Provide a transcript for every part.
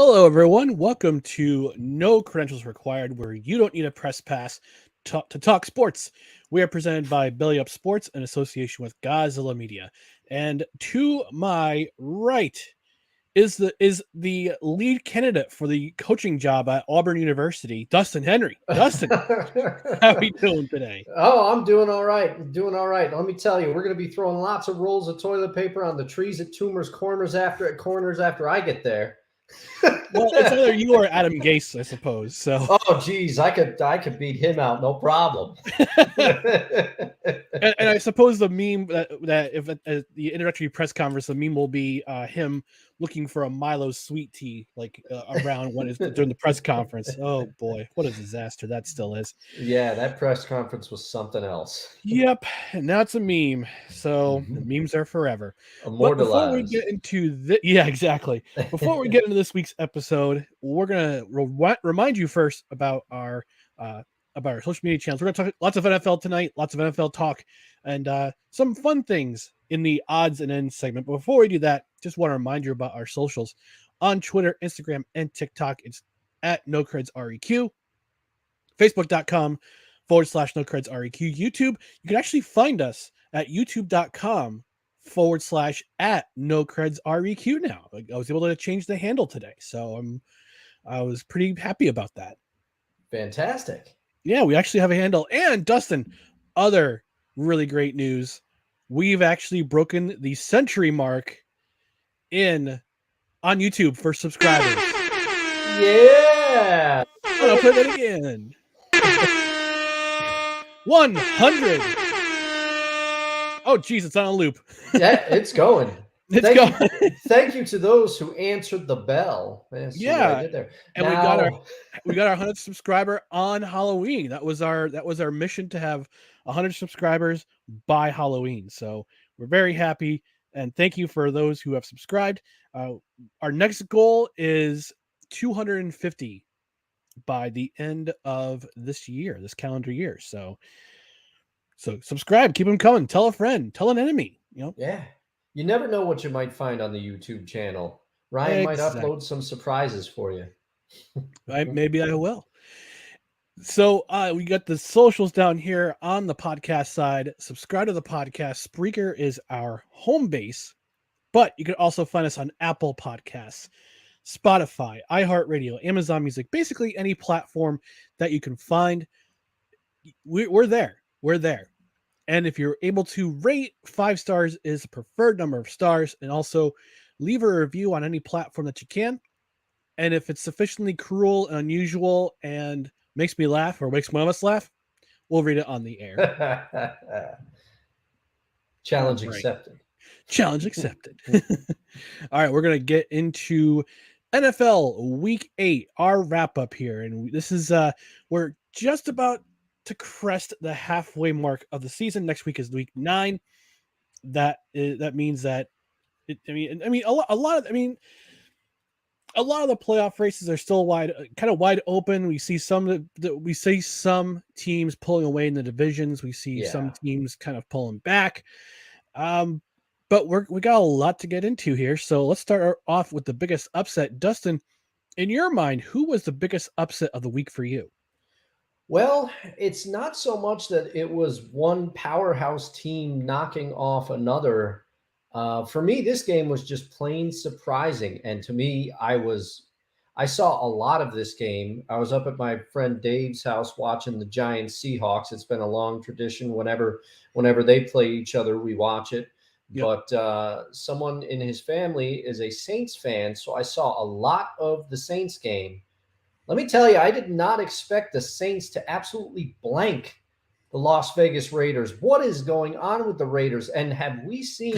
Hello, everyone. Welcome to No Credentials Required, where you don't need a press pass to talk sports. We are presented by Belly Up Sports in association with Godzilla Media. And to my right is the lead candidate for the coaching job at Auburn University, Dustin Henry. Dustin, how are you doing today? Oh, I'm doing all right. Doing all right. Let me tell you, we're going to be throwing lots of rolls of toilet paper on the trees at Toomer's corners after I get there. Well, it's either you or Adam Gase, I suppose. So, Oh, geez, I could beat him out, no problem. and I suppose the meme that if at the introductory press conference, the meme will be him looking for a Milo sweet tea around when it's during the press conference. Oh boy, what a disaster that still is. Yeah, that press conference was something else. Yep, and now it's a meme. So the Mhm. memes are forever. But before we Immortalized. get into yeah, exactly. Before we get into this week's episode, we're gonna remind you first uh, about our social media channels. We're gonna talk lots of NFL tonight, lots of NFL talk, and some fun things in the odds and ends segment. But before we do that, just want to remind you about our socials on Twitter, Instagram, and TikTok. It's at NoCredsREQ. Facebook.com/NoCredsREQ. YouTube, you can actually find us at youtube.com/at NoCredsREQ now. I was able to change the handle today. So I was pretty happy about that. Fantastic. Yeah, we actually have a handle. And Dustin, other really great news. We've actually broken the century mark in on YouTube for subscribers. Yeah. And I'll play that again. 100. Oh, geez, it's on a loop. Yeah, it's going. It's Thank going. you, thank you to those who answered the bell. Let's see what I Yeah, did there. and Now, we got our 100th subscriber on Halloween. That was our mission to have 100 subscribers by Halloween. So we're very happy, and thank you for those who have subscribed. Our next goal is 250 by the end of this year, this calendar year. So subscribe, keep them coming. Tell a friend, tell an enemy. yeah, you never know what you might find on the YouTube channel. Ryan might Exactly. upload some surprises for you. Maybe I will. So we got the socials down here on the podcast side. Subscribe to the podcast. Spreaker is our home base, but you can also find us on Apple Podcasts, Spotify, iHeartRadio, Amazon Music, basically any platform that you can find. We're there. We're there. And if you're able to rate, 5 stars is the preferred number of stars, and also leave a review on any platform that you can. And if it's sufficiently cruel and unusual and makes me laugh or makes one of us laugh, we'll read it on the air. All Challenge right. accepted. Challenge accepted. All right. We're going to get into NFL Week 8, our wrap up here. And this is, we're just about to crest the halfway mark of the season. Next week is week 9. That means that, a lot of the playoff races are still kind of wide open. We see some teams pulling away in the divisions. We see some Yeah. teams kind of pulling back. But we got a lot to get into here. So let's start off with the biggest upset. Dustin, in your mind, who was the biggest upset of the week for you? Well, it's not so much that it was one powerhouse team knocking off another. For me, this game was just plain surprising, and to me, I saw a lot of this game. I was up at my friend Dave's house watching the Giants Seahawks. It's been a long tradition. Whenever they play each other, we watch it. Yep. But someone in his family is a Saints fan, so I saw a lot of the Saints game. Let me tell you, I did not expect the Saints to absolutely blank the Las Vegas Raiders. What is going on with the Raiders? And have we seen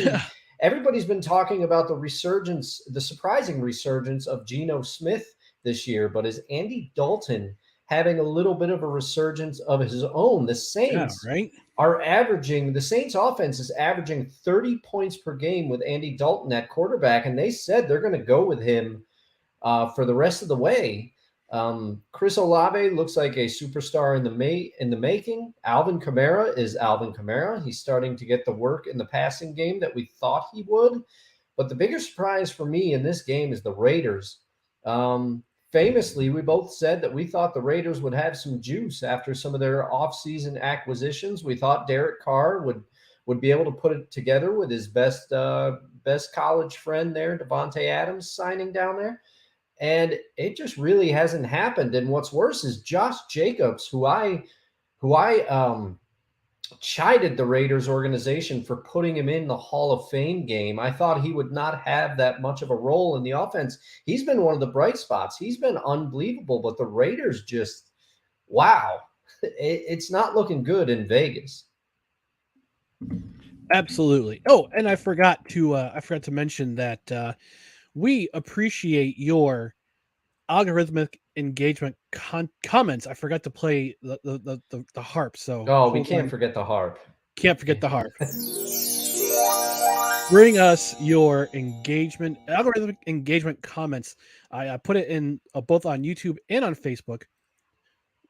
everybody's been talking about the resurgence, the surprising resurgence of Geno Smith this year, but is Andy Dalton having a little bit of a resurgence of his own? Yeah, right. The Saints offense is averaging 30 points per game with Andy Dalton at quarterback, and they said they're going to go with him for the rest of the way. Chris Olave looks like a superstar in the making. Alvin Kamara is Alvin Kamara. He's starting to get the work in the passing game that we thought he would. But the bigger surprise for me in this game is the Raiders. Famously, we both said that we thought the Raiders would have some juice after some of their offseason acquisitions. We thought Derek Carr would be able to put it together with his best college friend there, Devontae Adams, signing down there. And it just really hasn't happened. And what's worse is Josh Jacobs, who I chided the Raiders organization for putting him in the Hall of Fame game. I thought he would not have that much of a role in the offense. He's been one of the bright spots. He's been unbelievable, but the Raiders just, wow, it's not looking good in Vegas. Absolutely. Oh, and I forgot to mention that we appreciate your algorithmic engagement comments. I forgot to play the harp. So We can't forget the harp. Can't forget the harp. Bring us your algorithmic engagement comments. I put it in both on YouTube and on Facebook.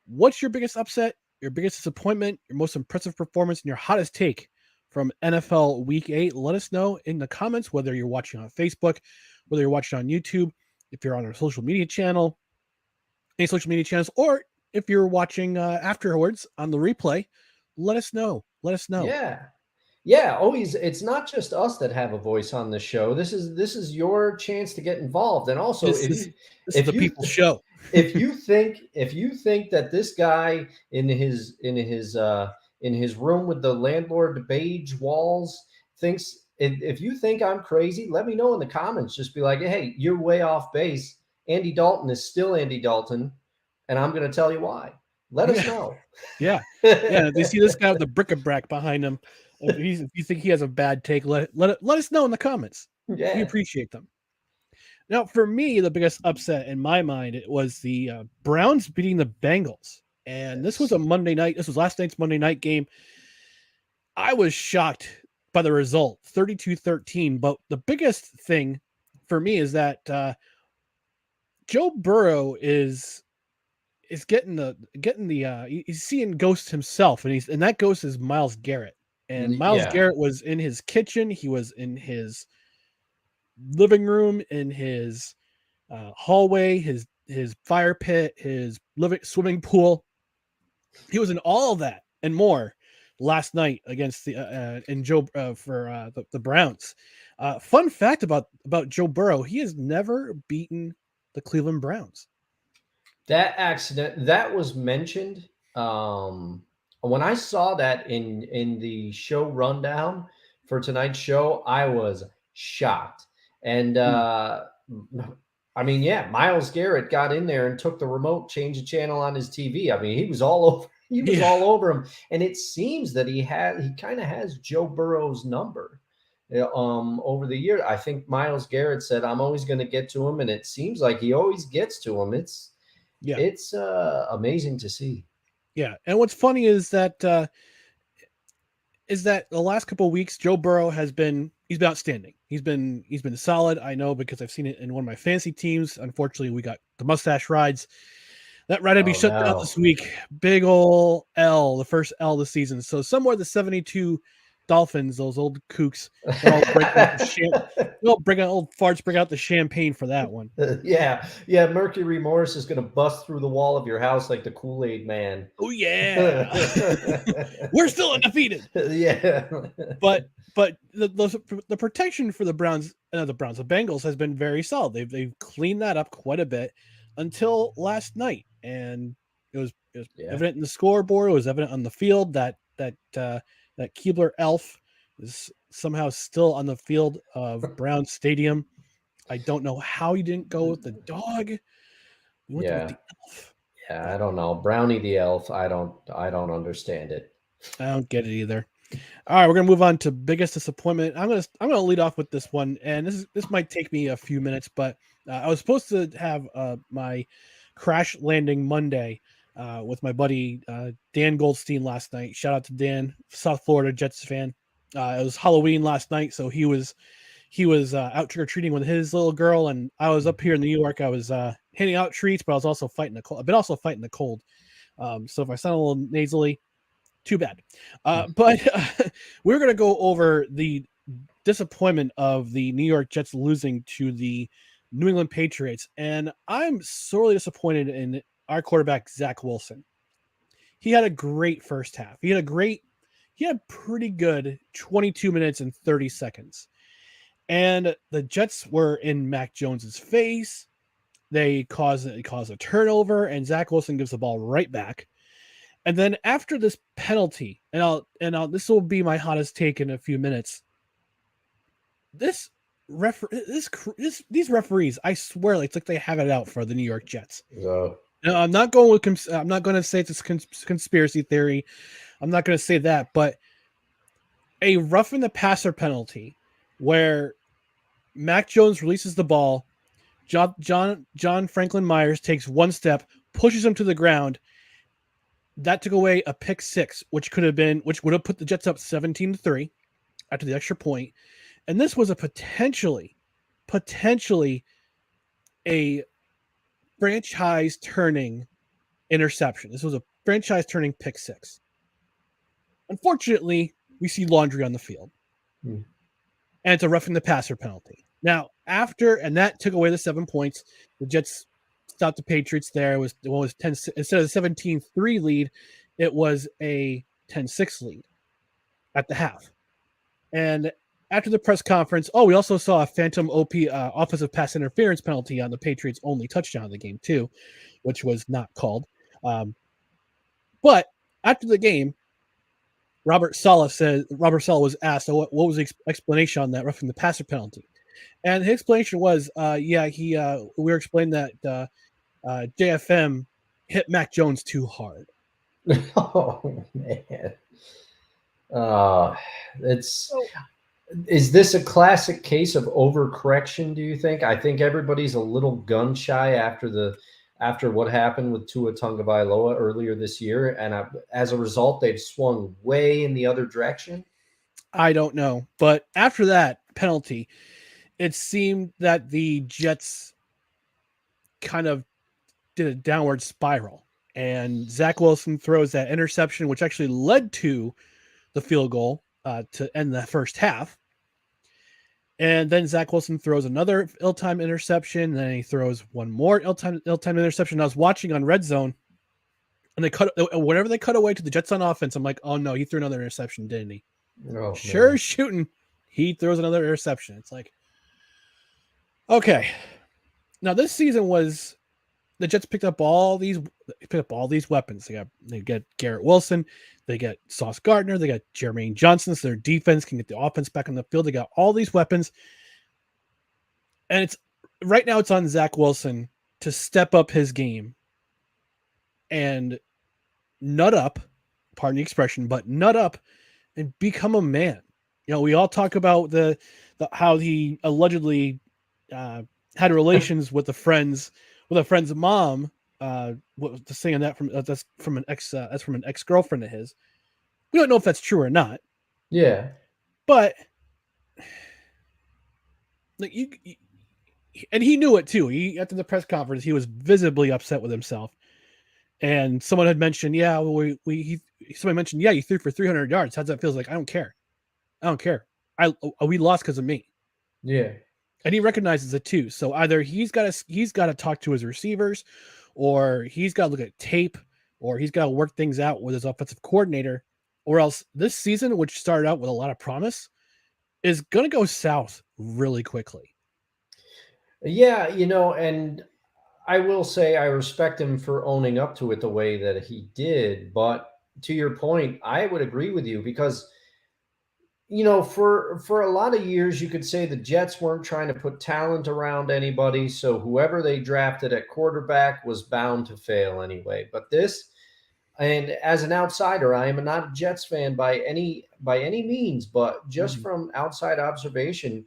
What's your biggest upset, your biggest disappointment, your most impressive performance, and your hottest take from NFL Week 8? Let us know in the comments, whether you're watching on Facebook, whether you're watching on YouTube, if you're on our social media channel, any social media channels, or if you're watching afterwards on the replay. Let us know. Yeah. Always. It's not just us that have a voice on the show. This is your chance to get involved. And also, This is the people's show. if you think that this guy in his room with the landlord beige walls thinks, if you think I'm crazy, let me know in the comments. Just be like, hey, you're way off base. Andy Dalton is still Andy Dalton, and I'm going to tell you why. Let us know. Yeah. If you see this guy with the bric-a-brac behind him, if you think he has a bad take, let us know in the comments. Yeah. We appreciate them. Now, for me, the biggest upset in my mind, it was the Browns beating the Bengals. And This was a Monday night. This was last night's Monday night game. I was shocked by the result, 32-13. But the biggest thing for me is that Joe Burrow is getting he's seeing ghosts himself, and that ghost is Myles Garrett. And Myles Garrett was in his kitchen. He was in his living room, in his hallway, his fire pit, his swimming pool. He was in all of that and more last night against the the Browns. Fun fact about Joe Burrow: he has never beaten the Cleveland Browns. That accident that was mentioned. When I saw that in the show rundown for tonight's show, I was shocked. And I mean, yeah, Myles Garrett got in there and took the remote, changed the channel on his TV. I mean, he was all over. He was all over him, and it seems that he kind of has Joe Burrow's number. Over the year, I think Myles Garrett said, "I'm always going to get to him," and it seems like he always gets to him. It's amazing to see. Yeah, and what's funny is that the last couple of weeks, Joe Burrow he's been outstanding. He's been solid. I know because I've seen it in one of my fantasy teams. Unfortunately, we got the mustache rides. That ride had to be shut down this week. Big ol' L, the first L this season. So somewhere the 72 Dolphins, those old kooks, they'll bring old farts, bring out the champagne for that one. Yeah. Mercury Morris is going to bust through the wall of your house like the Kool-Aid Man. Oh yeah, we're still undefeated. Yeah, but the protection for the Bengals has been very solid. They've cleaned that up quite a bit until last night, and it was evident in the scoreboard. It was evident on the field that Keebler Elf is somehow still on the field of Brown Stadium. I don't know how he didn't go with the dog. He went with the elf. Yeah, I don't know. Brownie the elf. I don't understand it. I don't get it either. All right, we're gonna move on to biggest disappointment. I'm gonna lead off with this one, and this might take me a few minutes, but I was supposed to have my crash landing Monday with my buddy Dan Goldstein last night. Shout out to Dan, South Florida Jets fan. It was Halloween last night, so he was out trick or treating with his little girl, and I was up here in New York. I was handing out treats, but I was also fighting the cold. I've been also fighting the cold, so if I sound a little nasally, too bad. But we're going to go over the disappointment of the New York Jets losing to the New England Patriots, and I'm sorely disappointed in our quarterback, Zach Wilson. He had a great first half. He had pretty good 22 minutes and 30 seconds. And the Jets were in Mac Jones's face. They cause a turnover, and Zach Wilson gives the ball right back. And then after this penalty, this will be my hottest take in a few minutes. These referees, I swear, it's like they have it out for the New York Jets. So, now, I'm not going to say it's a conspiracy theory. I'm not going to say that, but a roughing the passer penalty where Mac Jones releases the ball, John Franklin Myers takes one step, pushes him to the ground. That took away a pick six, which would have put the Jets up 17-3 after the extra point. And this was a potentially a franchise turning interception. This was a franchise turning pick six. Unfortunately, we see laundry on the field. And it's a roughing the passer penalty. Now, that took away the 7 points. The Jets stopped the Patriots there. It was 10 instead of a 17-3 lead, it was a 10-6 lead at the half. And after the press conference, we also saw a phantom offensive pass interference penalty on the Patriots' only touchdown of the game too, which was not called. But after the game, Robert Saleh was asked, what was the explanation on that roughing the passer penalty? And his explanation was, we were explaining that JFM hit Mac Jones too hard. Oh man. Is this a classic case of overcorrection, do you think? I think everybody's a little gun shy after what happened with Tua Tagovailoa earlier this year, and as a result, they've swung way in the other direction. I don't know, but after that penalty, it seemed that the Jets kind of did a downward spiral, and Zach Wilson throws that interception, which actually led to the field goal to end the first half. And then Zach Wilson throws another ill-timed interception. And then he throws one more ill-timed interception. I was watching on Red Zone, and whenever they cut away to the Jets on offense, I'm like, oh no, he threw another interception, didn't he? Oh, sure, shooting. He throws another interception. It's like, okay. Now this season was the Jets picked up all these weapons. They get Garrett Wilson, they get Sauce Gardner, they got Jermaine Johnson, so their defense can get the offense back on the field. They got all these weapons. And right now it's on Zach Wilson to step up his game and nut up, pardon the expression, but nut up and become a man. We all talk about the how he allegedly had relations with a friend's mom. What was the saying that that's from an ex-girlfriend of his. We don't know if that's true or not. Yeah, but like and he knew it too. After the press conference, he was visibly upset with himself. And someone had mentioned, somebody mentioned, you threw for 300 yards. How's that feel? Like, I don't care. We lost because of me. Yeah. And he recognizes it too. So either he's got to talk to his receivers, or he's got to look at tape, or he's got to work things out with his offensive coordinator, or else this season, which started out with a lot of promise, is going to go south really quickly. Yeah, and I will say I respect him for owning up to it the way that he did. But to your point, I would agree with you because, for a lot of years, you could say the Jets weren't trying to put talent around anybody. So whoever they drafted at quarterback was bound to fail anyway. But and as an outsider, I am not a Jets fan by any means, but just from outside observation,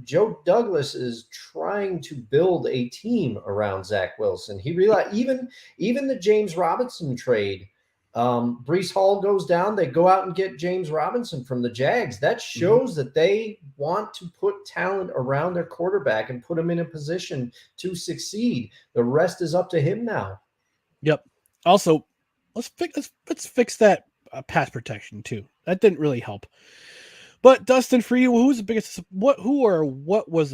Joe Douglas is trying to build a team around Zach Wilson. He realized even the James Robinson trade, Breece Hall goes down, they go out and get James Robinson from the Jags. That shows that they want to put talent around their quarterback and put him in a position to succeed. The rest is up to him now. Yep. Also, let's fix that pass protection too. That didn't really help. But Dustin, for you, what was the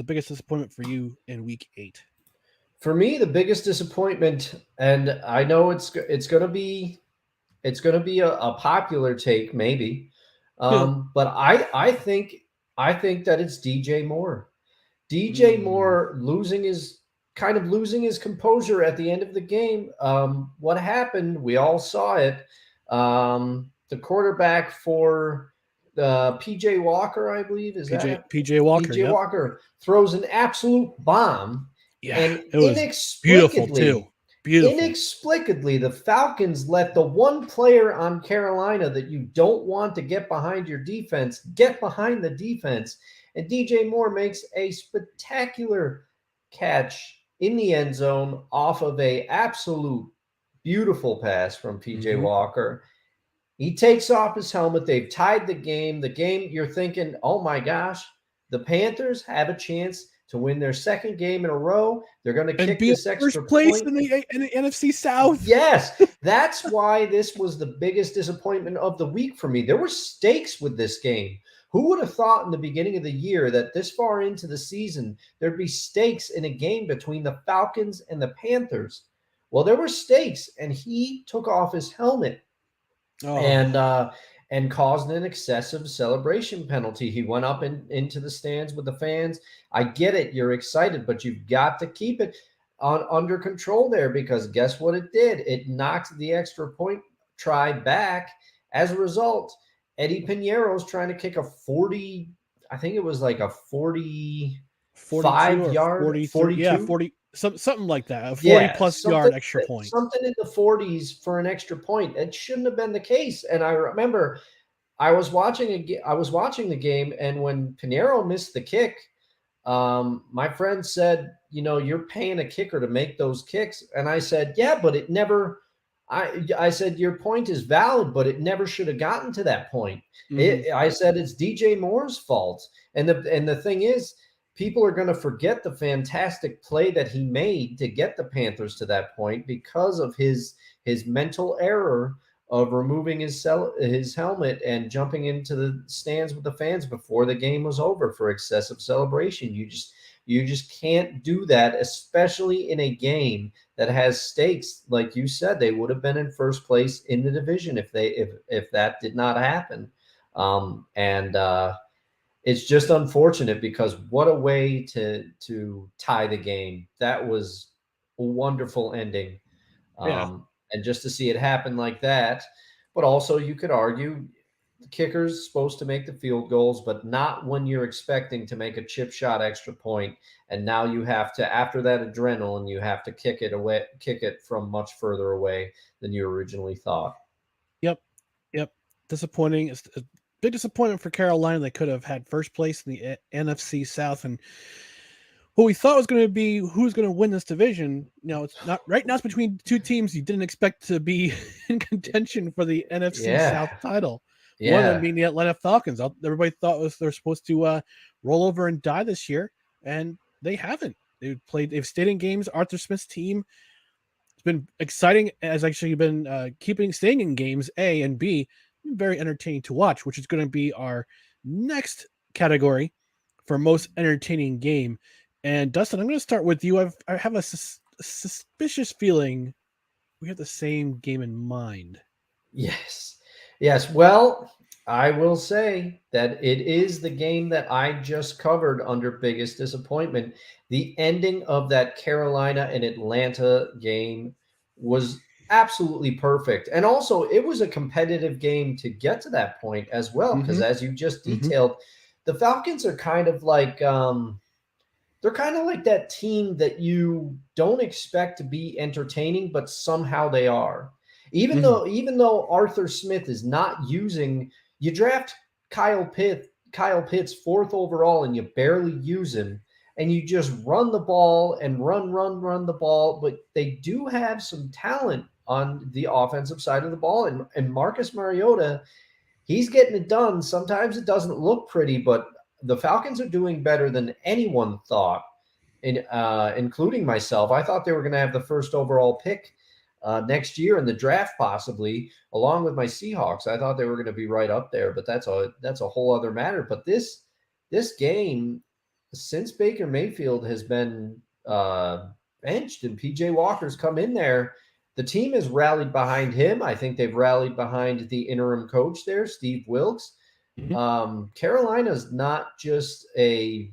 biggest disappointment for you in Week 8? For me, the biggest disappointment, and I know it's gonna be a popular take, maybe, but I think that it's DJ Moore. DJ Mm, Moore losing his composure at the end of the game. What happened? We all saw it. The quarterback for PJ Walker, I believe, is that it? PJ Walker. PJ Yep. Walker throws an absolute bomb, Yeah, and it was beautiful too. Beautiful. inexplicably, the Falcons let the one player on Carolina that you don't want to get behind your defense get behind the defense. And DJ Moore makes a spectacular catch in the end zone off of a absolute beautiful pass from PJ Hmm. Walker. He takes off his helmet. They've tied the game. The game, you're thinking, oh my gosh, the Panthers have a chance to win their second game in a row. They're going to And kick be in this extra first place point. in the NFC South. Yes, that's why this was the biggest disappointment of the week for me. There were stakes with this game. Who would have thought in the beginning of the year that this far into the season there'd be stakes in a game between the Falcons and the Panthers? Well, there were stakes, and he took off his helmet Oh, and caused an excessive celebration penalty. He went up into the stands with the fans. I get it, you're excited, but you've got to keep it under control there, because guess what it did? It knocked the extra point try back. As a result, Eddie Piñeiro's trying to kick a 40, I think it was like a 42 45 or yard, 43. Yeah, 42. 40, something like that. A 40 Yeah, plus yard extra point. something in the 40s for an extra point. It shouldn't have been the case. And I remember I was watching the game, and when Pinheiro missed the kick, my friend said, you're paying a kicker to make those kicks. And I said, yeah, but it never. I said, your point is valid, but it never should have gotten to that point. Hmm. I said it's DJ Moore's fault, and the thing is, people are going to forget the fantastic play that he made to get the Panthers to that point because of his mental error of removing his helmet and jumping into the stands with the fans before the game was over for excessive celebration. You just can't do that, especially in a game that has stakes. Like you said, they would have been in first place in the division if that did not happen. And It's just unfortunate, because what a way to tie the game. That was a wonderful ending. Yeah. And just to see it happen like that. But also, you could argue the kicker's supposed to make the field goals, but not when you're expecting to make a chip shot extra point. And now you have to, after that adrenaline, you have to kick it from much further away than you originally thought. Yep. Yep. Disappointing. It's a big disappointment for Carolina. They could have had first place in the NFC South, and who we thought was going to be who's going to win this division. It's not right now. It's between two teams you didn't expect to be in contention for the NFC South Yeah. title. One of them Yeah. being the Atlanta Falcons. Everybody thought they're supposed to roll over and die this year, and they haven't. They've stayed in games. Arthur Smith's team. It's been exciting. Has actually been staying in games A and B. Very entertaining to watch, which is going to be our next category for most entertaining game. And Dustin, I'm going to start with you. I have a suspicious feeling we have the same game in mind. Yes. Yes. Well, I will say that it is the game that I just covered under biggest disappointment. The ending of that Carolina and Atlanta game was absolutely perfect. And also, it was a competitive game to get to that point as well, because Mm-hmm. as you just Mm-hmm. detailed, the Falcons are kind of like they're kind of like that team that you don't expect to be entertaining, but somehow they are. Mm-hmm. Even though Arthur Smith is not using, you draft Kyle Pitts fourth overall, and you barely use him, and you just run the ball and run the ball. But they do have some talent on the offensive side of the ball, and Marcus Mariota, he's getting it done. Sometimes it doesn't look pretty, but the Falcons are doing better than anyone thought, including myself. I thought they were going to have the first overall pick next year in the draft, possibly, along with my Seahawks. I thought they were going to be right up there, but that's a whole other matter. But this game, since Baker Mayfield has been benched and PJ Walker's come in there, the team has rallied behind him. I think they've rallied behind the interim coach there, Steve Wilkes. Carolina's not just they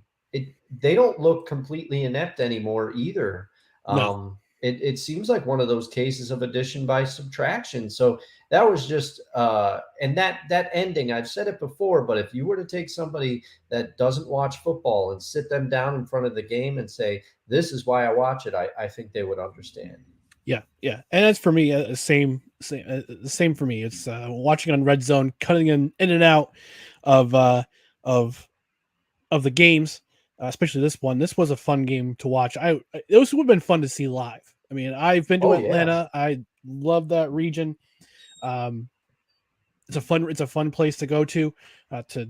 don't look completely inept anymore either. No. It seems like one of those cases of addition by subtraction. So that was just and that ending, I've said it before, but if you were to take somebody that doesn't watch football and sit them down in front of the game and say, this is why I watch it, I think they would understand. Yeah, and that's for me. Same for me. It's watching on Red Zone, cutting in and out of the games, especially this one. This was a fun game to watch. It would have been fun to see live. I mean, I've been to Atlanta. Yeah. I love that region. It's a fun place to go to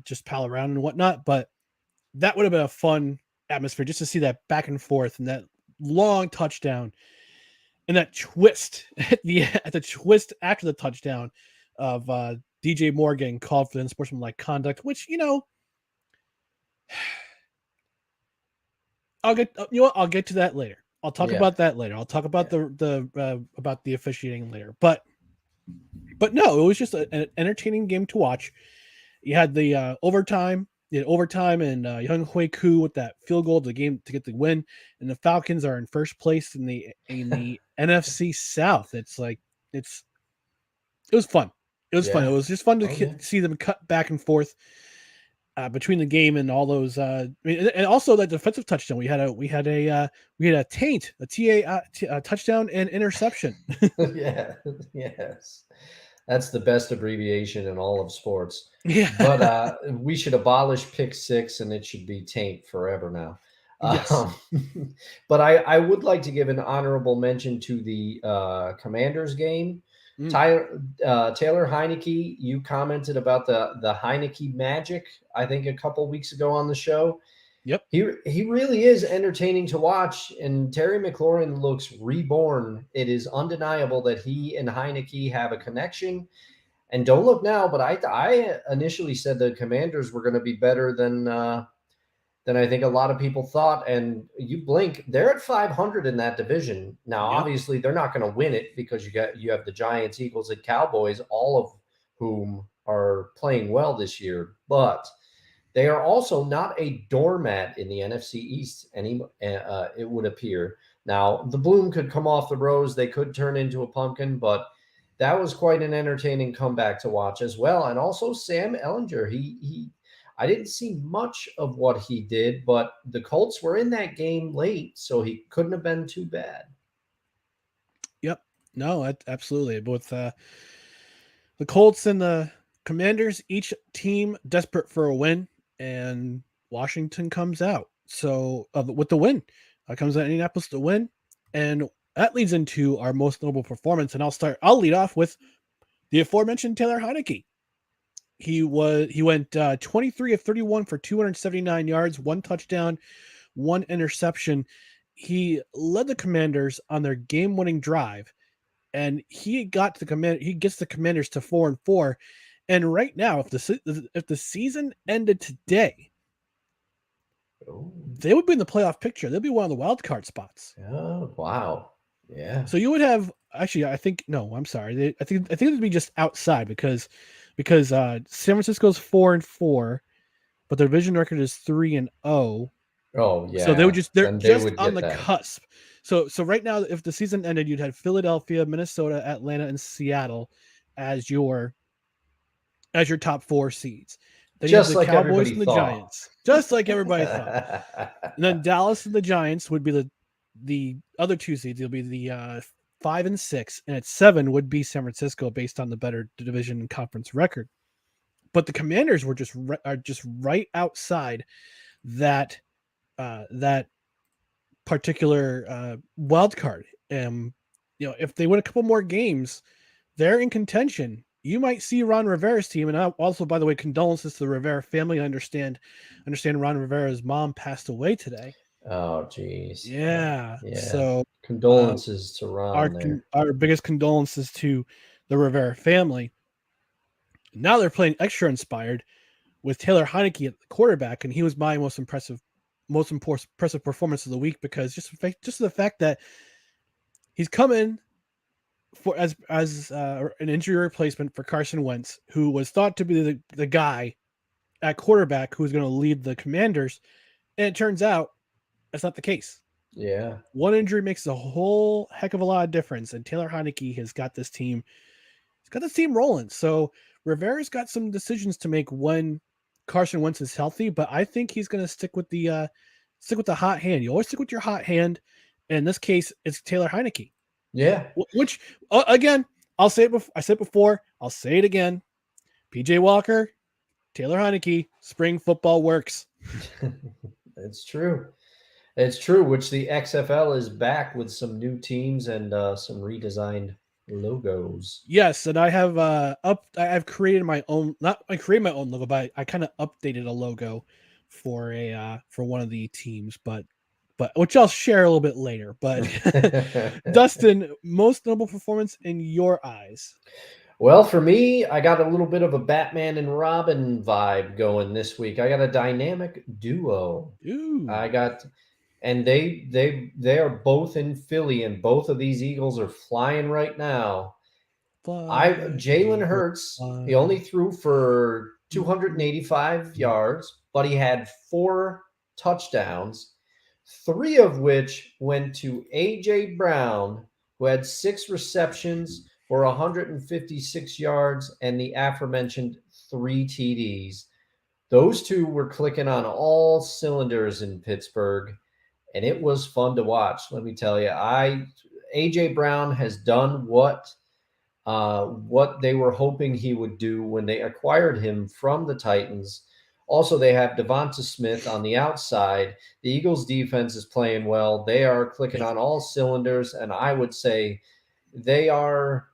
just pal around and whatnot. But that would have been a fun atmosphere just to see that back and forth and that long touchdown. And that twist at the twist after the touchdown of DJ Moore getting called for the unsportsmanlike conduct, which, I'll get to that later. I'll talk about that later. I'll talk about about the officiating later. But no, it was just an entertaining game to watch. You had the overtime. And Young Hui Koo with that field goal to get the win, and the Falcons are in first place in the NFC South. It was fun. It was fun. It was just fun to see them cut back and forth between the game and all those. And also that defensive touchdown. We had a touchdown and interception. Yes. That's the best abbreviation in all of sports. Yeah. But we should abolish pick six and it should be taint forever now. Yes. But I would like to give an honorable mention to the Commanders game. Taylor Heineke, you commented about the Heineke magic, I think a couple weeks ago on the show. Yep. He really is entertaining to watch, and Terry McLaurin looks reborn. It is undeniable that he and Heineke have a connection. And don't look now, but I initially said the Commanders were going to be better than I think a lot of people thought. And you blink, they're at 500 in that division. Now, Obviously, they're not going to win it because you have the Giants, Eagles, and Cowboys, all of whom are playing well this year. But they are also not a doormat in the NFC East, it would appear. Now, the bloom could come off the rose. They could turn into a pumpkin, but that was quite an entertaining comeback to watch as well. And also Sam Ehlinger, I didn't see much of what he did, but the Colts were in that game late, so he couldn't have been too bad. Yep. No, absolutely. Both the Colts and the Commanders, each team desperate for a win. And Washington comes out. So with the win, comes out Indianapolis to win, and that leads into our most notable performance. And I'll lead off with the aforementioned Taylor Heineke. He went 23 of 31 for 279 yards, 1 touchdown, 1 interception. He led the Commanders on their game-winning drive, and he gets the Commanders to 4-4. And right now, if the season ended today, they would be in the playoff picture. They'd be one of the wild card spots. Oh, wow. Yeah. So you would have I think I think it would be just outside because San Francisco's 4-4, but their division record is 3-0. Oh yeah. So they're just on the cusp. So right now, if the season ended, you'd have Philadelphia, Minnesota, Atlanta, and Seattle as your top 4 seeds. Then just you have the like Cowboys and the thought. Giants. Just like everybody thought. And then Dallas and the Giants would be the other 2 seeds. It'll be the 5 and 6, and at 7 would be San Francisco based on the better division and conference record. But the Commanders are just right outside that particular wild card. If they win a couple more games, they're in contention. You might see Ron Rivera's team, and also, by the way, condolences to the Rivera family. I understand Ron Rivera's mom passed away today. Oh, geez. Yeah. Yeah. So uh, Condolences to Ron there. our biggest condolences to the Rivera family. Now they're playing extra inspired with Taylor Heineke at the quarterback, and he was my most impressive performance of the week because just the fact that he's come in for as an injury replacement for Carson Wentz, who was thought to be the guy at quarterback who was going to lead the Commanders, and it turns out that's not the case. Yeah. One injury makes a whole heck of a lot of difference, and Taylor Heineke has got this team. He's got this team rolling. So Rivera's got some decisions to make when Carson Wentz is healthy, but I think he's going to stick with the hot hand. You always stick with your hot hand. And in this case, it's Taylor Heineke. Yeah. Which again, I'll say it. I said it before. I'll say it again. PJ Walker, Taylor Heineke, spring football works. It's true. It's true, which the XFL is back with some new teams and some redesigned logos. Yes, and I have I've created my own. Not I created my own logo, but I kind of updated a logo for one of the teams, but which I'll share a little bit later. But Dustin, most notable performance in your eyes? Well, for me, I got a little bit of a Batman and Robin vibe going this week. I got a dynamic duo. I Ooh, got, and they are both in Philly, and both of these Eagles are flying right now. fly, Jalen Eagle, Hurts, he only fly. threw for 285 yards, but he had 4 touchdowns, 3 of which went to AJ Brown, who had 6 receptions for 156 yards and the aforementioned 3 TDs. Those two were clicking on all cylinders in Pittsburgh, and it was fun to watch. Let me tell you, AJ Brown has done what they were hoping he would do when they acquired him from the Titans. Also, they have Devonta Smith on the outside. The Eagles' defense is playing well. They are clicking Yeah. on all cylinders, and I would say they are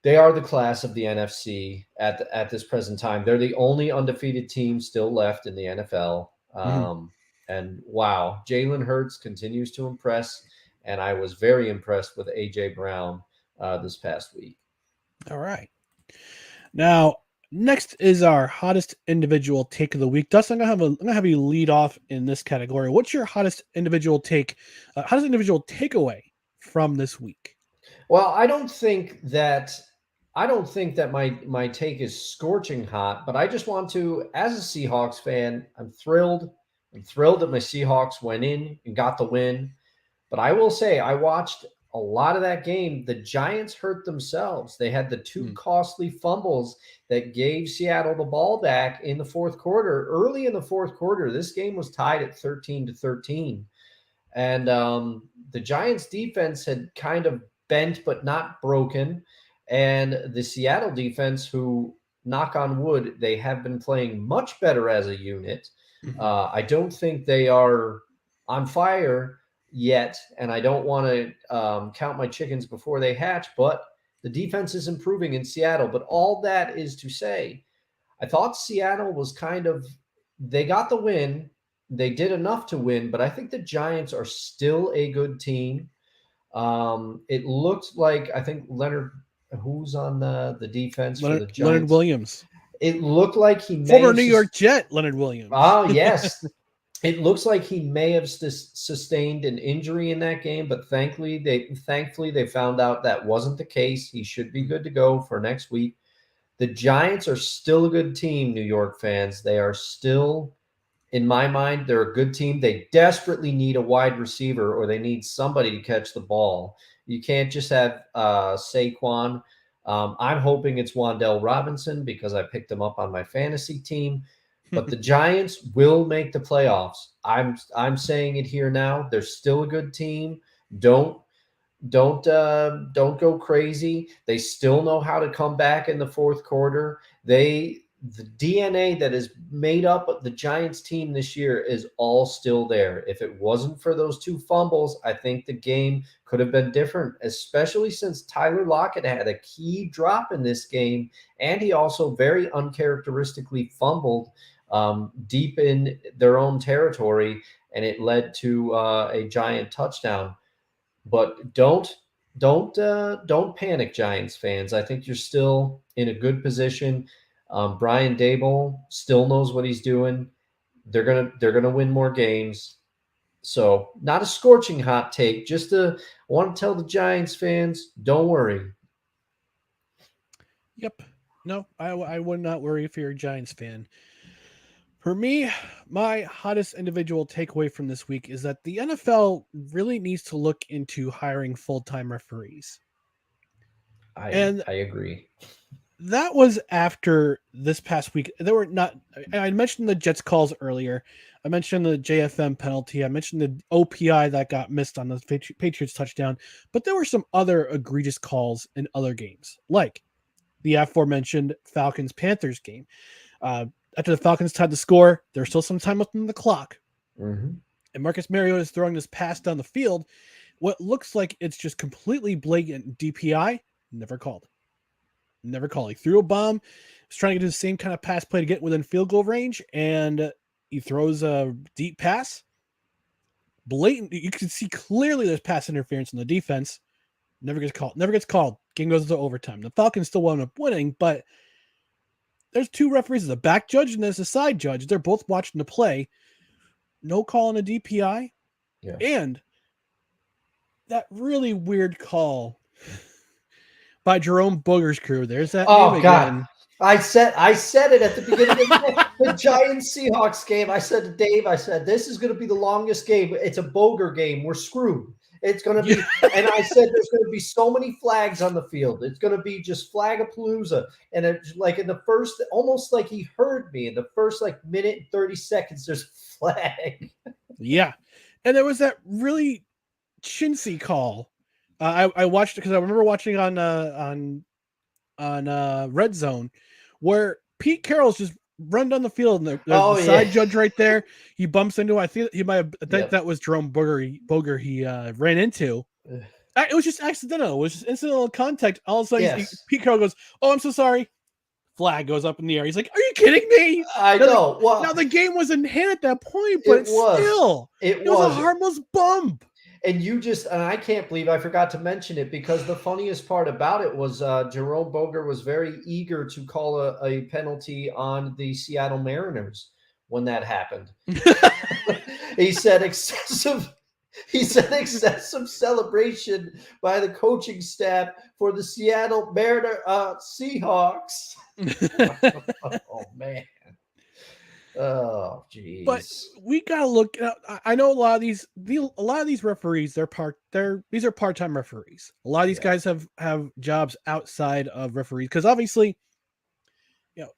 the class of the NFC at this present time. They're the only undefeated team still left in the NFL. Mhm. And wow, Jalen Hurts continues to impress, and I was very impressed with AJ Brown this past week. All right. Now, next is our hottest individual take of the week. Dustin, I'm gonna have you lead off in this category. What's your hottest individual takeaway from this week? Well, I don't think that my take is scorching hot, but I just want to, as a Seahawks fan, I'm thrilled. I'm thrilled that my Seahawks went in and got the win. But I will say, I watched a lot of that game. The Giants hurt themselves. They had the two Hmm. costly fumbles that gave Seattle the ball back in the fourth quarter. Early in the fourth quarter, this game was tied at 13-13. And the Giants defense had kind of bent but not broken. And the Seattle defense, who, knock on wood, they have been playing much better as a unit. Mhm. I don't think they are on fire yet, and I don't want to count my chickens before they hatch, but the defense is improving in Seattle. But all that is to say, I thought Seattle was they got the win. They did enough to win, but I think the Giants are still a good team. It looked like, I think Leonard, who's on the defense for the Leonard Giants, Williams, it looked like he may former have. New York Jet, Leonard Williams. Oh, yes. It looks like he may have sustained an injury in that game, but thankfully they found out that wasn't the case. He should be good to go for next week. The Giants are still a good team, New York fans. They are still, in my mind, they're a good team. They desperately need a wide receiver, or they need somebody to catch the ball. You can't just have Saquon. I'm hoping it's Wan'Dale Robinson because I picked him up on my fantasy team. But the Giants will make the playoffs. I'm saying it here now. They're still a good team. Don't don't go crazy. They still know how to come back in the fourth quarter. The DNA that is made up the Giants team this year is all still there. If it wasn't for those two fumbles, I think the game could have been different, especially since Tyler Lockett had a key drop in this game, and he also very uncharacteristically fumbled deep in their own territory, and it led to a giant touchdown. But don't panic, Giants fans. I think you're still in a good position. Brian Daboll still knows what he's doing. They're gonna win more games. So not a scorching hot take. I want to tell the Giants fans, don't worry. Yep. No, I would not worry if you're a Giants fan. For me, my hottest individual takeaway from this week is that the NFL really needs to look into hiring full-time referees. And I agree. that was after this past week. There were not, I mentioned the Jets calls earlier. I mentioned the JFM penalty. I mentioned the OPI that got missed on the Patriots touchdown. But there were some other egregious calls in other games, like the aforementioned Falcons-Panthers game. After the Falcons tied the score, there's still some time left on the clock. Mm-hmm. And Marcus Mariota is throwing this pass down the field. What looks like it's just completely blatant DPI, never called. Never called. He threw a bomb. He's trying to do the same kind of pass play to get within field goal range, and he throws a deep pass. Blatant. You can see clearly there's pass interference in the defense. Never gets called. Never gets called. Game goes into overtime. The Falcons still wound up winning, but there's two referees. There's a back judge and there's a side judge. They're both watching the play. No call on a DPI. Yeah. And that really weird call by Jerome Booger's crew. There's that name God. again. I said it at the beginning of the Giants Seahawks game. I said to Dave, this is going to be the longest game. It's a Boger game. We're screwed. It's going to be, and I said there's going to be so many flags on the field. It's going to be just flagapalooza. And it's like in the first, almost like he heard me in the first like minute and 30 seconds, there's a flag. Yeah. And there was that really chintzy call. I watched it because I remember watching on Red Zone where Pete Carroll's just run down the field and there's the side judge right there. He bumps into, I think that was Jerome Boger he ran into. It was just accidental. It was just incidental contact. All of a sudden, Pete Carroll goes, "Oh, I'm so sorry." Flag goes up in the air. He's like, "Are you kidding me?" I know. Now the game was in hand at that point, but it was a harmless bump. And I can't believe I forgot to mention it, because the funniest part about it was Jerome Boger was very eager to call a penalty on the Seattle Mariners when that happened. He said excessive celebration by the coaching staff for the Seattle Mariner Seahawks. Oh man. Oh, geez. But we gotta look. I know a lot of these referees. These are part-time referees. A lot of these guys have jobs outside of referees, because obviously,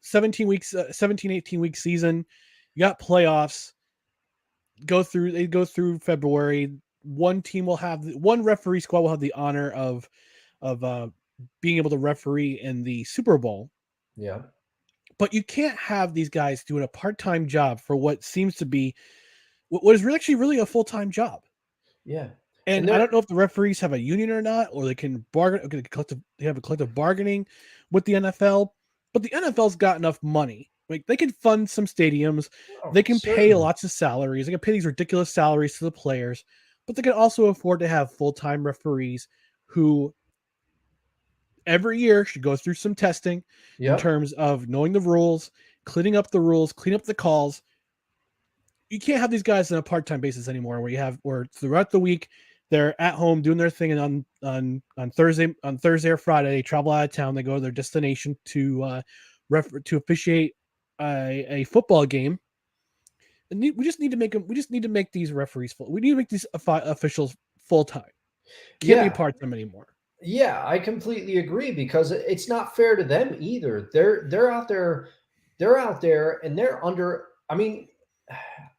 17, 18-week season. You got playoffs. They go through February. One referee squad will have the honor of being able to referee in the Super Bowl. Yeah. But you can't have these guys doing a part-time job for what seems to be what is actually really a full-time job. Yeah. And I don't know if the referees have a union or not, or they can bargain. They have a collective bargaining with the NFL. But the NFL's got enough money. Like, they can fund some stadiums. They can pay lots of salaries. They can pay these ridiculous salaries to the players. But they can also afford to have full-time referees who every year should go through some testing in terms of knowing the rules, cleaning up the calls. You can't have these guys on a part-time basis anymore, where throughout the week they're at home doing their thing, and on Thursday or Friday they travel out of town. They go to their destination to officiate a football game. And we just need to make them. We just need to make these referees full. We need to make these officials full-time. Can't be part-time anymore. Yeah, I completely agree, because it's not fair to them either. They're out there and they're under, I mean,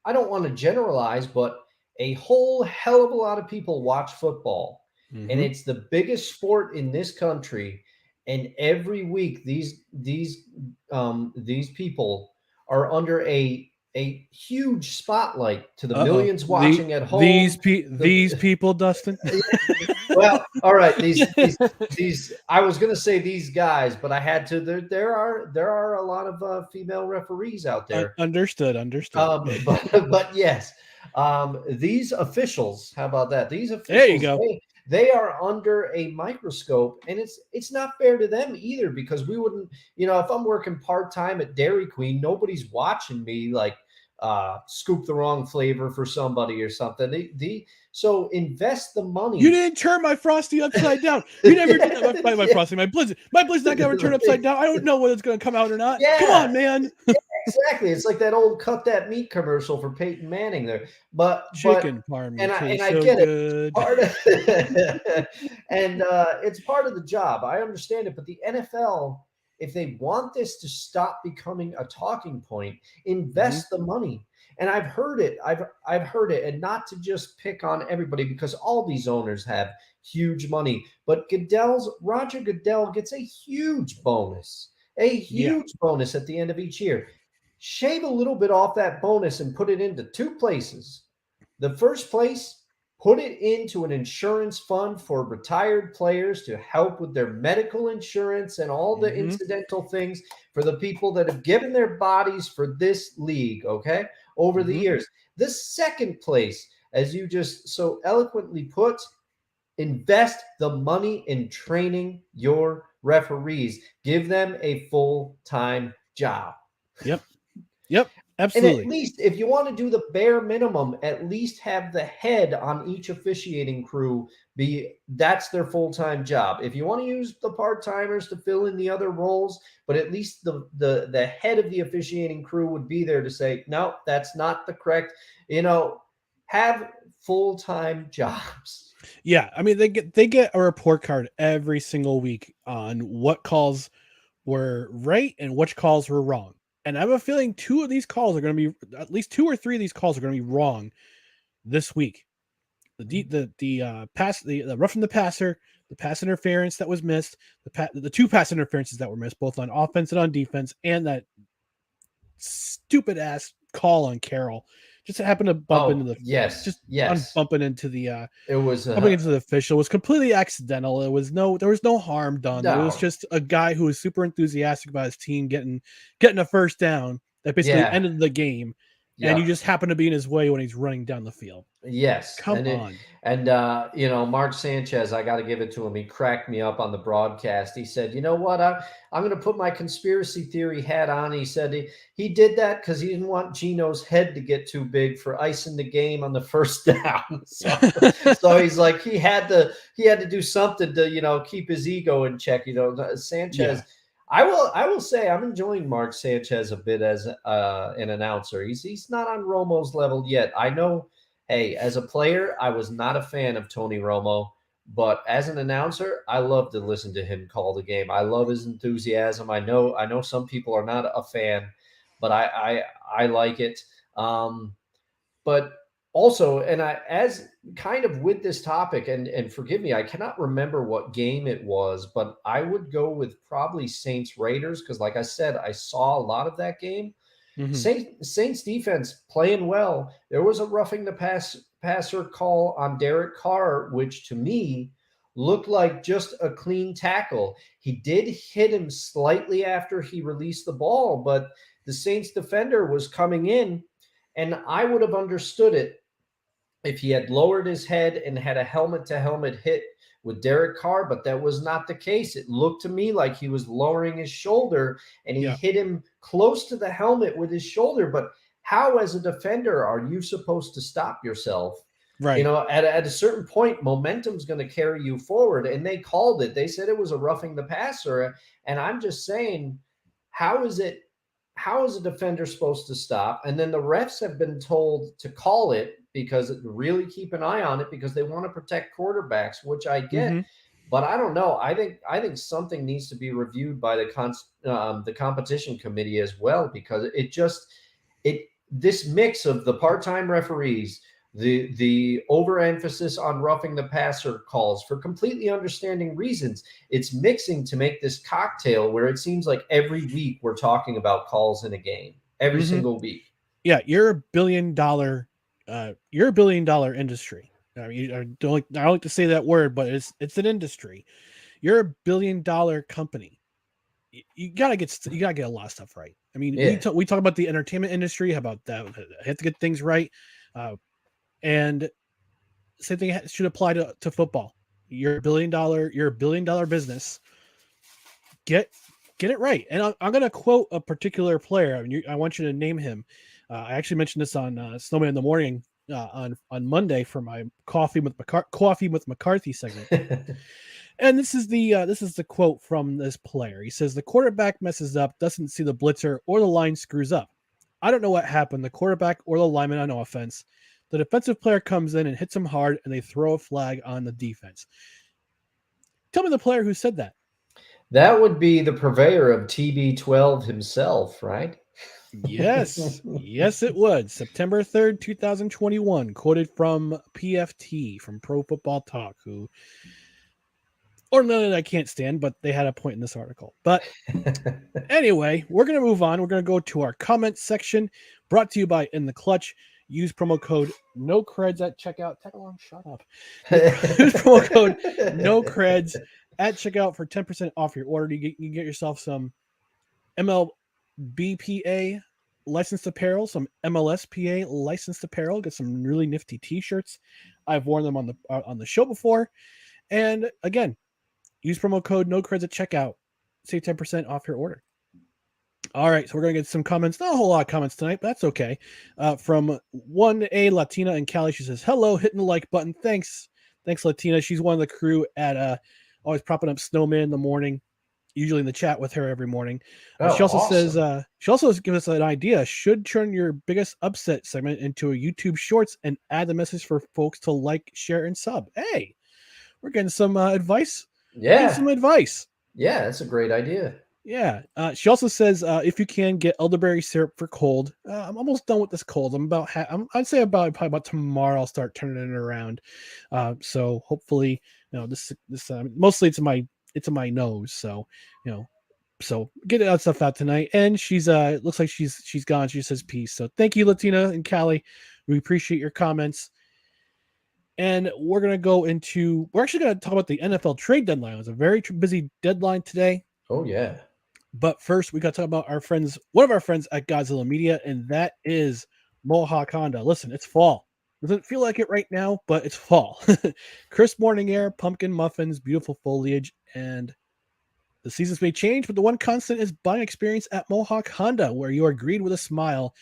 I don't want to generalize, but a whole hell of a lot of people watch football. Mm-hmm. And it's the biggest sport in this country. And every week these people are under a huge spotlight to the millions watching at home. These people, Dustin. Well, all right. These. I was going to say these guys, but I had to. There are a lot of female referees out there. Understood. But yes, these officials. How about that? These There you officials. go. They are under a microscope, and it's not fair to them either, because we wouldn't. If I'm working part-time at Dairy Queen, nobody's watching me like scoop the wrong flavor for somebody or something. So invest the money. You didn't turn my Frosty upside down. You never did that. My Frosty, my Blizzard. My Blizzard's not going to turn upside down. I don't know whether it's going to come out or not. Yeah. Come on, man. Exactly. It's like that old cut that meat commercial for Peyton Manning there. Chicken parm, and I so get good. it. And it's part of the job. I understand it. But the NFL, if they want this to stop becoming a talking point, invest the money. And I've heard it. I've heard it. And not to just pick on everybody, because all these owners have huge money. But Roger Goodell gets a huge bonus. A huge bonus at the end of each year. Shave a little bit off that bonus and put it into two places. The first place, put it into an insurance fund for retired players to help with their medical insurance and all the incidental things for the people that have given their bodies for this league, okay, over the years. The second place, as you just so eloquently put, invest the money in training your referees. Give them a full-time job. Yep. Absolutely. And at least, if you want to do the bare minimum, at least have the head on each officiating crew that's their full-time job. If you want to use the part-timers to fill in the other roles, but at least the head of the officiating crew would be there to say, no, that's not the correct, have full-time jobs. Yeah, I mean, they get a report card every single week on what calls were right and which calls were wrong. And I have a feeling at least 2 or 3 of these calls are going to be wrong this week. The roughing the passer, the pass interference that was missed, the 2 pass interferences that were missed, both on offense and on defense, and that stupid ass call on Carroll. Just happened to bump into the bumping into the bumping into the official. It was completely accidental. There was no harm done. It was just a guy who was super enthusiastic about his team getting a first down that basically ended the game. And you just happen to be in his way when he's running down the field. Yes. Come on. Mark Sanchez, I got to give it to him. He cracked me up on the broadcast. He said, you know what? I'm going to put my conspiracy theory hat on. He said he did that because he didn't want Gino's head to get too big for icing the game on the first down. So he's like, he had to do something to, keep his ego in check. Sanchez. Yeah. I will say I'm enjoying Mark Sanchez a bit as an announcer. He's not on Romo's level yet. I know, hey, as a player, I was not a fan of Tony Romo, but as an announcer, I love to listen to him call the game. I love his enthusiasm. I know some people are not a fan, but I like it. But also, and as kind of with this topic, and forgive me, I cannot remember what game it was, but I would go with probably Saints Raiders, because like I said, I saw a lot of that game. Saints defense playing well. There was a roughing the passer call on Derek Carr, which to me looked like just a clean tackle. He did hit him slightly after he released the ball, but the Saints defender was coming in, and I would have understood it if he had lowered his head and had a helmet-to-helmet hit with Derek Carr, but that was not the case. It looked to me like he was lowering his shoulder, and he hit him close to the helmet with his shoulder. But how, as a defender, are you supposed to stop yourself? Right. At a certain point, momentum's going to carry you forward, and they called it. They said it was a roughing the passer, and I'm just saying, how is a defender supposed to stop? And then the refs have been told to call it, because really keep an eye on it, because they want to protect quarterbacks, which I get. But I don't know. I think something needs to be reviewed by the competition committee as well, because this mix of the part-time referees, the overemphasis on roughing the passer calls for completely understanding reasons, it's mixing to make this cocktail where it seems like every week we're talking about calls in a game, every single week. Yeah, you're a $1 billion industry. I mean, I don't like to say that word, but it's an industry. You're a $1 billion company. You gotta get a lot of stuff right. I mean, Yeah. we talk about the entertainment industry. How about that? I have to get things right, and same thing should apply to football. You're a $1 billion business. Get get it right. And I'm going to quote a particular player. I mean, I want you to name him. I actually mentioned this on Snowman in the Morning on Monday for my coffee with McCarthy segment. And this is the quote from this player. He says the quarterback messes up, doesn't see the blitzer, or the line screws up. I don't know what happened. The quarterback or the lineman on offense. The defensive player comes in and hits him hard, and they throw a flag on the defense. Tell me the player who said that. That would be the purveyor of TB12 himself, right? Yes, yes, it would. September 3rd, 2021, quoted from PFT, from Pro Football Talk, who ordinarily I can't stand, but they had a point in this article. But anyway, we're going to move on. We're going to go to our comment section, brought to you by In the Clutch. Use promo code NOCREDS at checkout. Tag along, shut up. Use promo code NOCREDS at checkout for 10% off your order. You can get yourself some MLBPA licensed apparel, some MLSPA licensed apparel. Get some really nifty T-shirts. I've worn them on the show before. And again, use promo code NOCREDS at checkout. Save 10% off your order. All right, so we're going to get some comments. Not a whole lot of comments tonight, but that's okay. From 1A Latina in Cali, she says, hello, hitting the like button. Thanks, Latina. She's one of the crew at always propping up Snowman in the morning, usually in the chat with her every morning. She also awesome. says, she also gives us an idea. Should turn your biggest upset segment into a YouTube Shorts and add the message for folks to like, share, and sub. Hey, we're getting some advice. Yeah. Yeah, that's a great idea. Yeah. She also says, if you can get elderberry syrup for cold. I'm almost done with this cold. I'd say probably about tomorrow I'll start turning it around. So hopefully, this mostly it's in my nose. So, so get that stuff out tonight. And she's looks like she's gone. She says peace. So thank you, Latina and Callie. We appreciate your comments. And we're actually going to talk about the NFL trade deadline. It was a very busy deadline today. Oh, yeah. But first, we got to talk about one of our friends at Godzilla Media, and that is Mohawk Honda. Listen, it's fall. Doesn't feel like it right now, but it's fall. Crisp morning air, pumpkin muffins, beautiful foliage, and the seasons may change, but the one constant is buying experience at Mohawk Honda, where you are greeted with a smile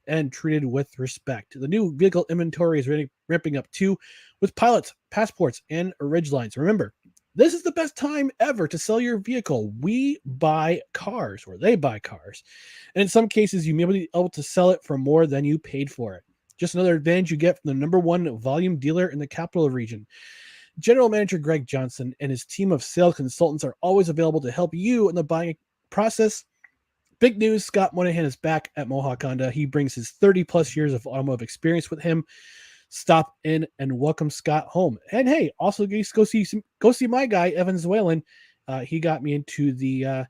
and treated with respect. The new vehicle inventory is ramping up too, with pilots, passports, and Ridgelines. Remember, this is the best time ever to sell your vehicle. We buy cars, or they buy cars. And in some cases, you may be able to sell it for more than you paid for it. Just another advantage you get from the #1 volume dealer in the capital region. General Manager Greg Johnson and his team of sales consultants are always available to help you in the buying process. Big news, Scott Monahan is back at Mohawk Honda. He brings his 30-plus years of automotive experience with him. Stop in and welcome Scott home. And hey, also go see my guy Evan Zwalen. He got me into the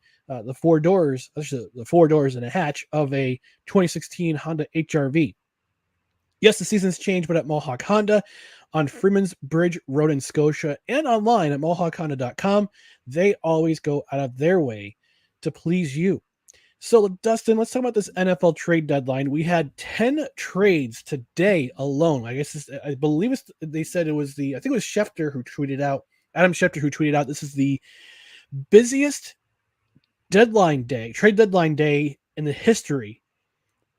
4 doors, the 4 doors and a hatch of a 2016 Honda HRV. Yes, the season's changed, but at Mohawk Honda on Freeman's Bridge Road in Scotia and online at mohawkhonda.com, they always go out of their way to please you. So, Dustin, let's talk about this NFL trade deadline. We had 10 trades today alone. I believe they said it was I think it was Schefter who tweeted out, Adam Schefter who tweeted out, this is the busiest trade deadline day in the history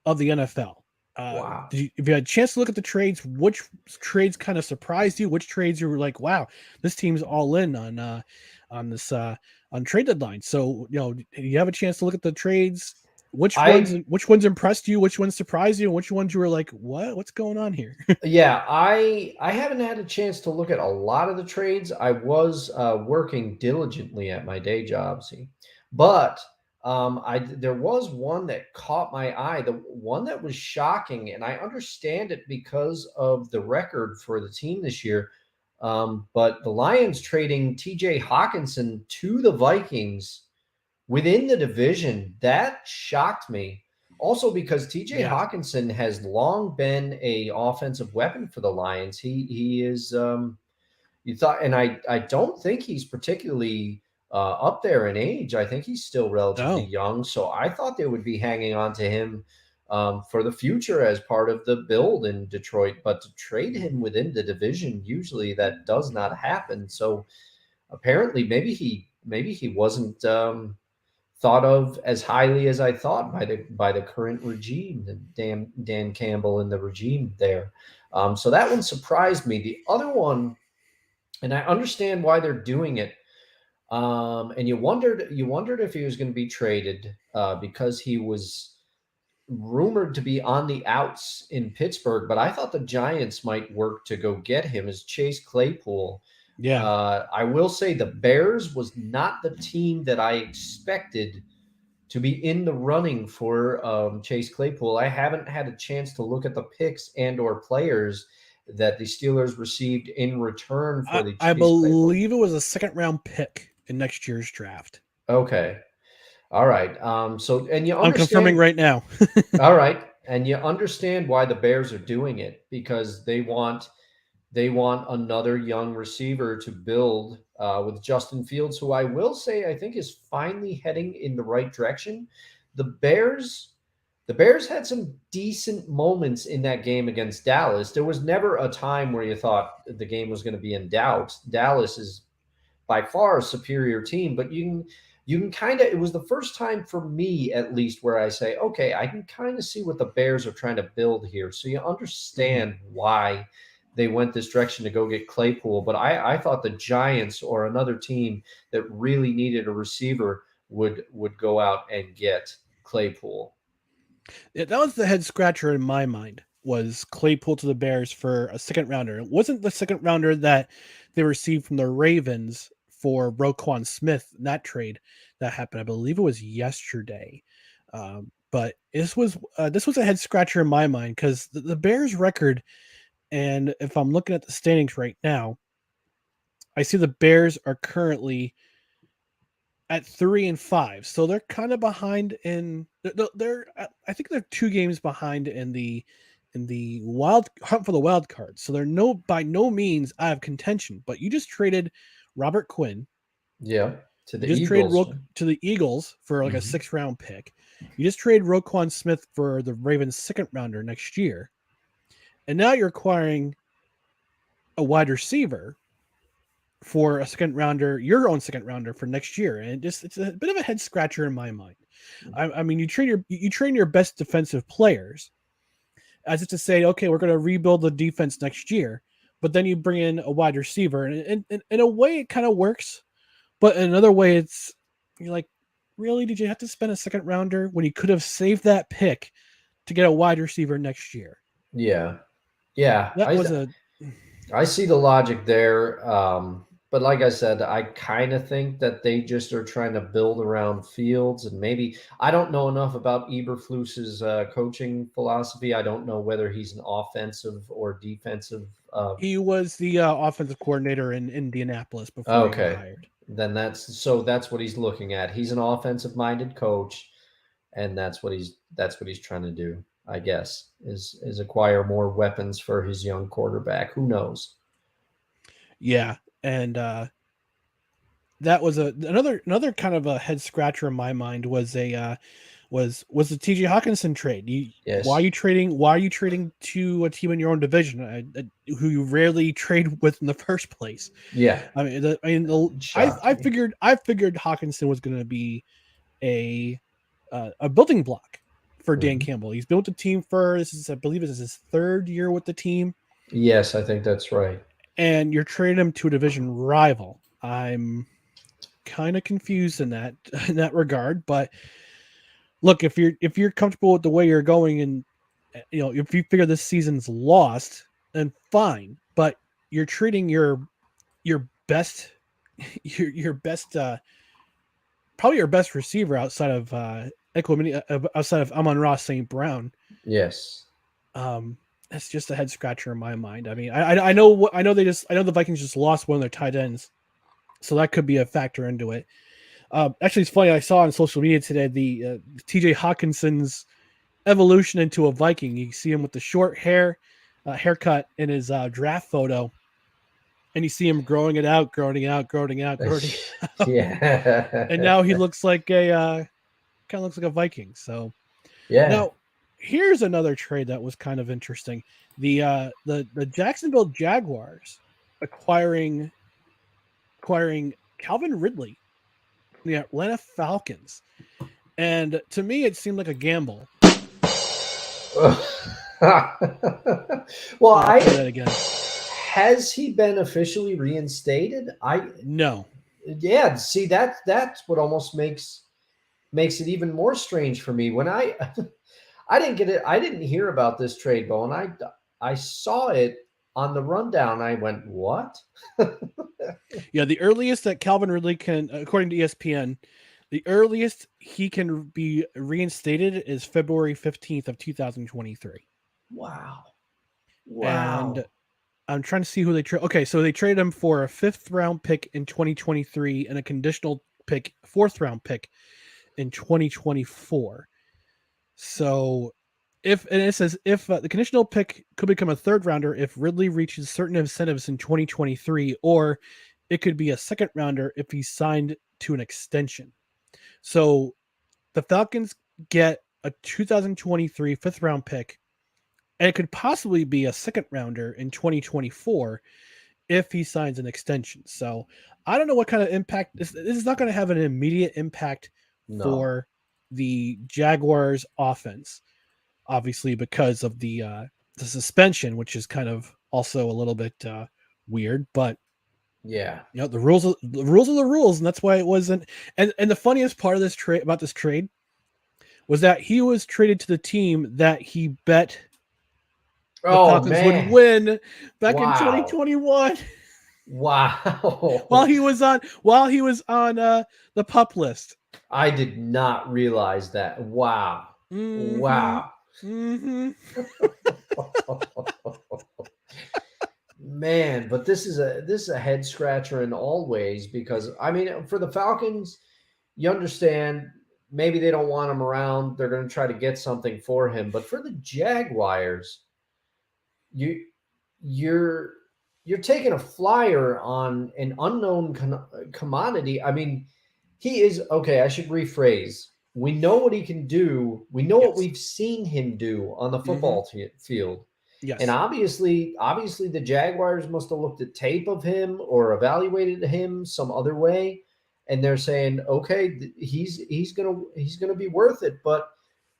of the NFL. Wow. If you had a chance to look at the trades, which trades kind of surprised you? Which trades you were like, wow, this team's all in on this on trade deadline? So, you have a chance to look at the trades. Which ones impressed you? Which ones surprised you? And which ones you were like, what's going on here? Yeah, I haven't had a chance to look at a lot of the trades. I was working diligently at my day job, but there was one that caught my eye, the one that was shocking, and I understand it because of the record for the team this year. But the Lions trading TJ Hawkinson to the Vikings within the division, that shocked me. Also, because TJ Yeah. Hawkinson has long been a offensive weapon for the Lions. He is you thought, and I don't think he's particularly up there in age. I think he's still relatively No. young. So I thought they would be hanging on to him for the future as part of the build in Detroit. But to trade him within the division, usually that does not happen. So apparently, maybe he wasn't thought of as highly as I thought by the current regime, the Dan Campbell and the regime there. So that one surprised me. The other one, and I understand why they're doing it. And you wondered if he was going to be traded because he was rumored to be on the outs in Pittsburgh. But I thought the Giants might work to go get him as Chase Claypool. Yeah. I will say the Bears was not the team that I expected to be in the running for Chase Claypool. I haven't had a chance to look at the picks and or players that the Steelers received in return for the I Chase Claypool. believe it was a second round pick in next year's draft. Okay. All right. So, and you I'm confirming understand, right now. all right. And you understand why the Bears are doing it because they want another young receiver to build with Justin Fields, who I will say I think is finally heading in the right direction. The Bears, the Bears had some decent moments in that game against Dallas. There was never a time where you thought the game was going to be in doubt. Dallas is by far a superior team, but you can kind of, it was the first time for me at least where I say, okay, I can kind of see what the Bears are trying to build here. So you understand why they went this direction to go get Claypool. But I thought the Giants or another team that really needed a receiver would go out and get Claypool. Yeah, that was the head scratcher in my mind. Was Claypool to the Bears for a second rounder? It wasn't the second rounder that they received from the Ravens for Roquan Smith in that trade that happened. I believe it was yesterday. But this was a head scratcher in my mind because the Bears' record, and if I'm looking at the standings right now, I see the Bears are currently at 3-5, so they're kind of behind in. They're I think they're 2 games behind in the wild hunt for the wild card. So they're by no means out of contention. But you just traded Robert Quinn. Yeah, to You the just traded Eagles. to the Eagles for like a Mhm. 6th-round pick. You just traded Roquan Smith for the Ravens' second rounder next year, and now you're acquiring a wide receiver for a second rounder, your own second rounder for next year, and it's a bit of a head scratcher in my mind. I mean, you train your best defensive players as if to say, okay, we're going to rebuild the defense next year, but then you bring in a wide receiver, and in a way it kind of works, but in another way it's you're like, really, did you have to spend a second rounder when you could have saved that pick to get a wide receiver next year? Yeah, yeah. That was a I see the logic there. But like I said, I kind of think that they just are trying to build around Fields, and maybe I don't know enough about Eberflus's coaching philosophy. I don't know whether he's an offensive or defensive. he was the offensive coordinator in Indianapolis before he got Okay, hired. then that's what he's looking at. He's an offensive minded coach, and that's what he's trying to do. I guess is acquire more weapons for his young quarterback. Who knows? Yeah, and that was another kind of a head scratcher in my mind was the TJ Hawkinson trade. Why are Yes. you trading? Why are you trading to a team in your own division who you rarely trade with in the first place? Yeah. I mean, Shocked me. I figured Hawkinson was going to be a building block for Dan Mhm. Campbell. He's built a team for I believe this is his 3rd year with the team, Yes, I think that's right. and you're trading him to a division rival. I'm kind of confused in that in that regard, but look, if you're comfortable with the way you're going, and if you figure this season's lost, then fine. But you're treating your best your best probably your best receiver outside of outside of Amon-Ra St. Brown. Yes. That's just a head scratcher in my mind. I mean, I know I know the Vikings just lost one of their tight ends, so that could be a factor into it. Actually, it's funny. I saw on social media today the TJ Hawkinson's evolution into a Viking. You see him with the short haircut in his draft photo, and you see him growing it out, growing out. Yeah. And now he looks like a kind of looks like a Viking. So Yeah. now here's another trade that was kind of interesting. The Jacksonville Jaguars acquiring Calvin Ridley from the Atlanta Falcons. And to me it seemed like a gamble. Well, I'll play that again. has he been officially reinstated? No. Yeah, see that's what almost makes it even more strange for me. When I I didn't get it, I didn't hear about this trade, Bo, and I saw it on the rundown. I went, what? Yeah, the earliest that Calvin Ridley can, according to ESPN, the earliest he can be reinstated is February 15th of 2023. Wow. And I'm trying to see who they trade. Okay, so they traded him for a 5th round pick in 2023 and a conditional pick, 4th round pick in 2024. So it says if the conditional pick could become a 3rd rounder if Ridley reaches certain incentives in 2023, or it could be a 2nd rounder if he's signed to an extension. So the Falcons get a 2023 5th round pick, and it could possibly be a 2nd rounder in 2024 if he signs an extension. So I don't know what kind of impact this is. Not going to have an immediate impact for the Jaguars offense, obviously, because of the suspension, which is kind of also a little bit weird. But yeah, the rules are the rules, and that's why it wasn't. And the funniest part of this trade was that he was traded to the team that he bet the Falcons would win back in 2021. Wow. while he was on the PUP list. I did not realize that. Wow. Mm-hmm. Wow. Mm-hmm. Man, but this is a head scratcher in all ways, because I mean, for the Falcons, you understand maybe they don't want him around. They're going to try to get something for him. But for the Jaguars, you're taking a flyer on an unknown commodity. I mean, he is okay. I should rephrase. We know what he can do. We know what we've seen him do on the football field. Yes. And obviously the Jaguars must have looked at tape of him or evaluated him some other way, and they're saying, okay, he's gonna be worth it. But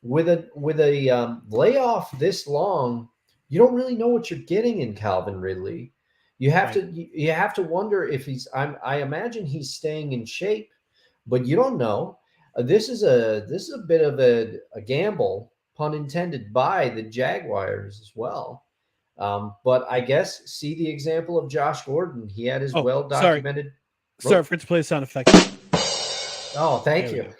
with a layoff this long, you don't really know what you're getting in Calvin Ridley. You have to wonder if I imagine he's staying in shape, but you don't know. This is a bit of a gamble, pun intended, by the Jaguars as well. But I guess see the example of Josh Gordon. He had his well documented. Sorry, I forgot to play the sound effect. Oh, thank you.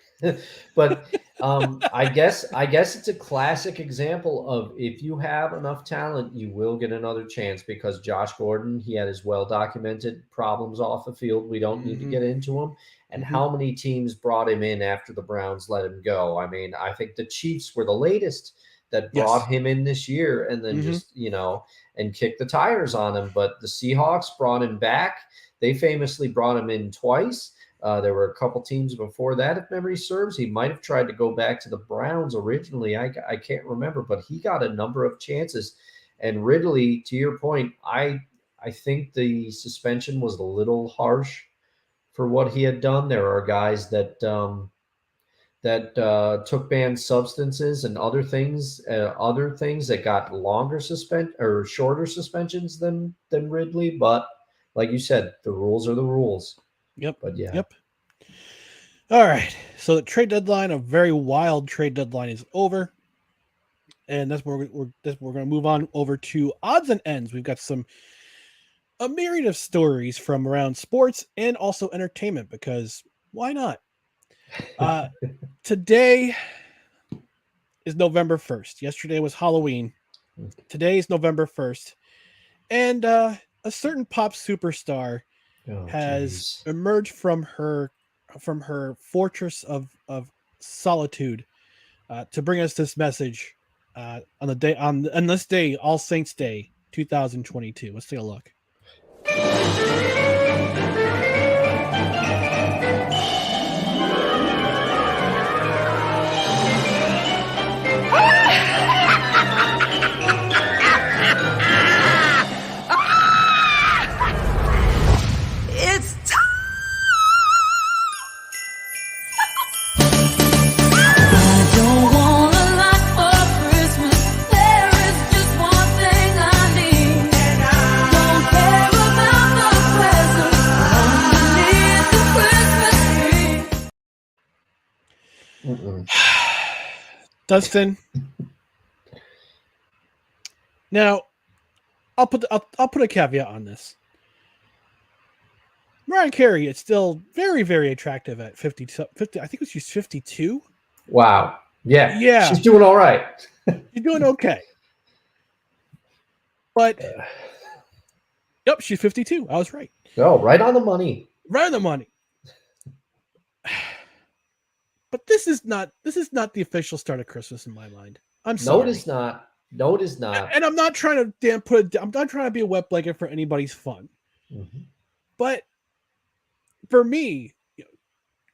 But I guess it's a classic example of, if you have enough talent, you will get another chance, because Josh Gordon, he had his well documented problems off the field. We don't need to get into them. And how many teams brought him in after the Browns let him go? I mean, I think the Chiefs were the latest that brought him in this year, and then just, and kicked the tires on him. But the Seahawks brought him back. They famously brought him in twice. There were a couple teams before that, if memory serves. He might have tried to go back to the Browns originally. I can't remember, but he got a number of chances. And Ridley, to your point, I think the suspension was a little harsh for what he had done. There are guys that took banned substances and other things that got longer shorter suspensions than Ridley. But like you said, the rules are the rules. Yep. But yeah. Yep. All right. So the trade deadline, a very wild trade deadline, is over, and that's where we're going to move on over to odds and ends. We've got a myriad of stories from around sports and also entertainment, because why not? Today is November 1st. Yesterday was Halloween. Today is November 1st, and a certain pop superstar has emerged from her fortress of solitude to bring us this message on this day, All Saints Day, 2022. Let's take a look. Dustin. Now, I'll put a caveat on this. Mariah Carey is still very, very attractive at 50. I think she's 52. Wow. Yeah. Yeah. She's doing all right. She's doing okay. But yep, she's 52. I was right. Oh, right on the money. Right on the money. But this is not the official start of Christmas in my mind. I'm sorry. No, it is not. No, it is not. And I'm not trying to I'm not trying to be a wet blanket for anybody's fun. Mm-hmm. But for me,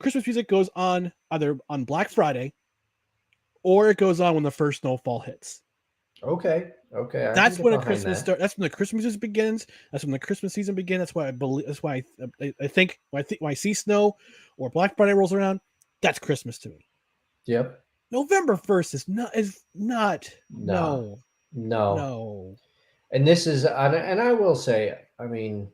Christmas music goes on either on Black Friday or it goes on when the first snowfall hits. Okay. That's when Christmas starts. That's when the Christmas season begins. That's when the Christmas season begins. That's why I believe. That's why I think when I see snow or Black Friday rolls around, that's Christmas to me. Yep. November 1st is not. No. And this is, and I will say, I mean,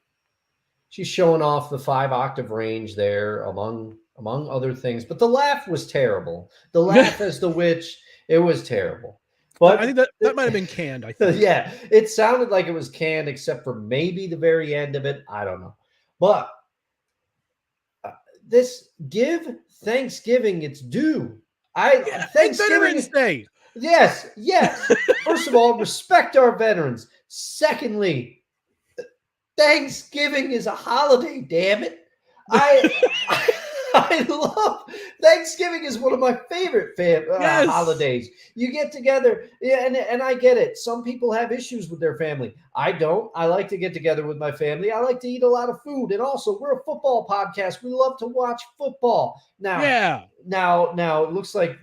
she's showing off the 5-octave range there among other things, but the laugh was terrible. The laugh as the witch, it was terrible. But I think that might have been canned. I think. Yeah, it sounded like it was canned, except for maybe the very end of it. I don't know. But this give Thanksgiving its due. Thanksgiving Veterans Day. Yes. First of all, respect our veterans. Secondly, Thanksgiving is a holiday. Damn it! I love Thanksgiving. Is one of my favorite holidays. You get together, and I get it. Some people have issues with their family. I don't. I like to get together with my family. I like to eat a lot of food, and also we're a football podcast. We love to watch football. Now, it looks like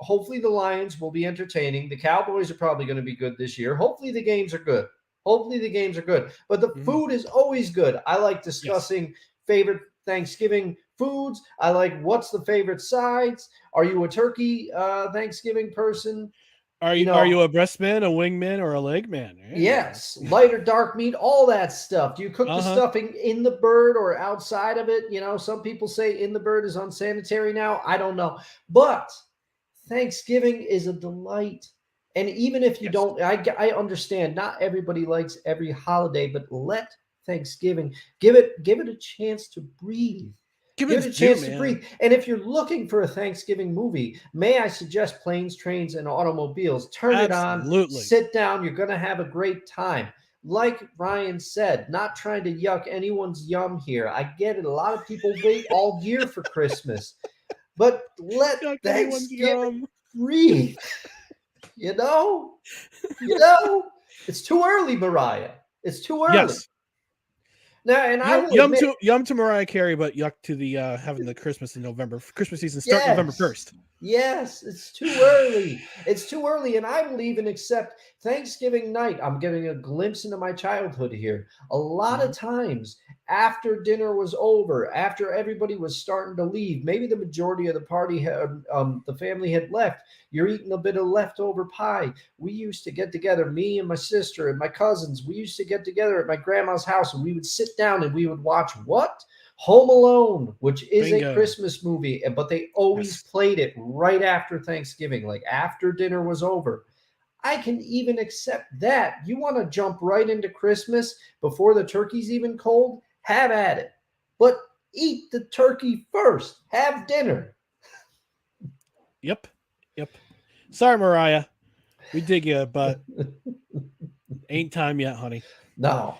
hopefully the Lions will be entertaining. The Cowboys are probably going to be good this year. Hopefully the games are good. But the food is always good. I like discussing favorite Thanksgiving foods. I like what's the favorite sides. Are you a turkey Thanksgiving person? Are you a breast man, a wing man, or a leg man? Yes, light or dark meat, all that stuff. Do you cook the stuffing in the bird or outside of it? Some people say in the bird is unsanitary now. I don't know. But Thanksgiving is a delight. And even if you don't, I understand not everybody likes every holiday, but let Thanksgiving give it a chance to breathe. Give it a chance to breathe. And if you're looking for a Thanksgiving movie, may I suggest Planes, Trains, and Automobiles? Turn it on, sit down. You're going to have a great time. Like Ryan said, not trying to yuck anyone's yum here. I get it. A lot of people wait all year for Christmas. But let Thanksgiving breathe. It's too early, Mariah. It's too early. Yes. Now, and yum to Mariah Carey, but yuck to the having the Christmas in November. Christmas season start November 1st. Yes, it's too early. It's too early, and I will even accept Thanksgiving night. I'm getting a glimpse into my childhood here. A lot of times after dinner was over, after everybody was starting to leave, maybe the majority of the party the family had left. You're eating a bit of leftover pie. We used to get together, me and my sister and my cousins. We used to get together at my grandma's house, and we would sit down and we would watch what? Home Alone, which is a Christmas movie, but they always played it right after Thanksgiving, like after dinner was over. I can even accept that. You want to jump right into Christmas before the turkey's even cold? Have at it. But eat the turkey first. Have dinner. Yep. Sorry, Mariah. We dig you, but ain't time yet, honey. No.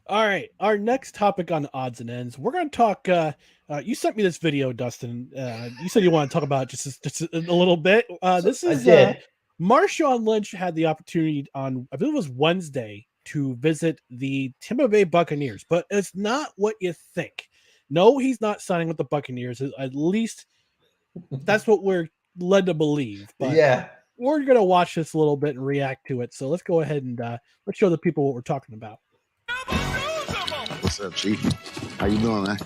All right, our next topic on odds and ends. We're going to talk. You sent me this video, Dustin. You said you want to talk about it just a little bit. This I is did. Marshawn Lynch had the opportunity on, I believe it was Wednesday, to visit the Tampa Bay Buccaneers, but it's not what you think. No, he's not signing with the Buccaneers. At least that's what we're led to believe. But Yeah. we're going to watch this a little bit and react to it. So let's go ahead and let's show the people what we're talking about. What's up, Chief? How you doing, man?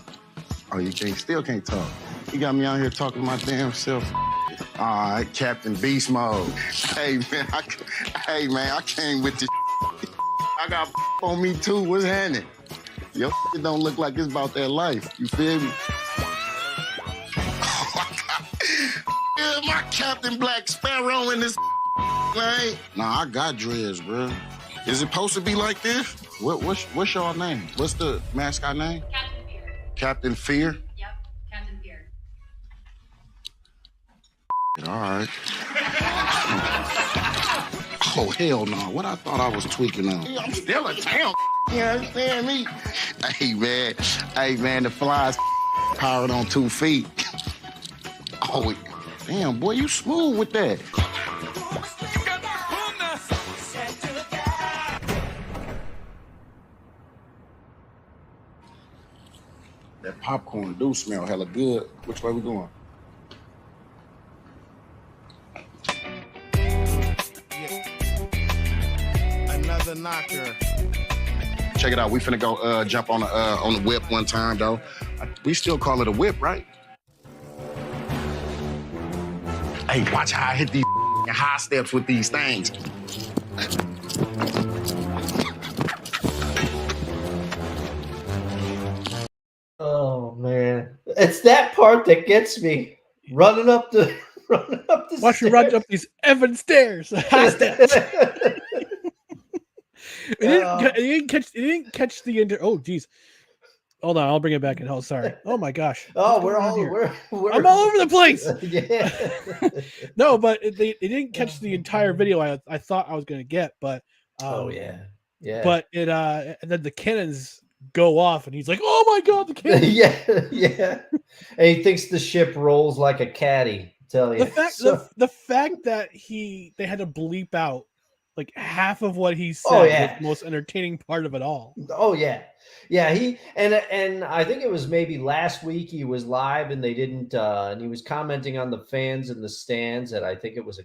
Oh, you still can't talk. You got me out here talking to my damn self. All right, Captain Beast Mode. Hey, man, I came with this. I got on me, too. What's happening? Yo, it don't look like it's about that life. You feel me? Yeah, my Captain Black Sparrow in this, man. Nah, I got dreads, bro. Is it supposed to be like this? What's y'all name? What's the mascot name? Captain Fear. Captain Fear? Yep, Captain Fear. All right. Oh, hell no. What I thought I was tweaking on. I'm still a town. You understand me? Hey, man, the fly's powered on 2 feet. Oh, damn, boy, you smooth with that. That popcorn do smell hella good. Which way we going? Another knocker. Check it out. We finna go jump on the whip one time though. We still call it a whip, right? Hey, watch how I hit these high steps with these things. Oh man, it's that part that gets me. Running up the Watch stairs. you run up these Evan stairs. High steps. It didn't catch the inter. Oh, geez. Hold on, I'll bring it back in. Oh, sorry. Oh my gosh. Oh, What's we're going on all here? we're I'm all over the place. Yeah. No, but it didn't catch the entire video. I thought I was going to get, but Oh yeah. Yeah. But it and then the cannons go off, and he's like, "Oh my god, the cannons!" yeah. And he thinks the ship rolls like a caddy. Tell you. The fact that they had to bleep out like half of what he said Oh, yeah. was the most entertaining part of it all. Oh yeah, yeah. He and I think it was maybe last week he was live and they didn't. And he was commenting on the fans in the stands at I think it was a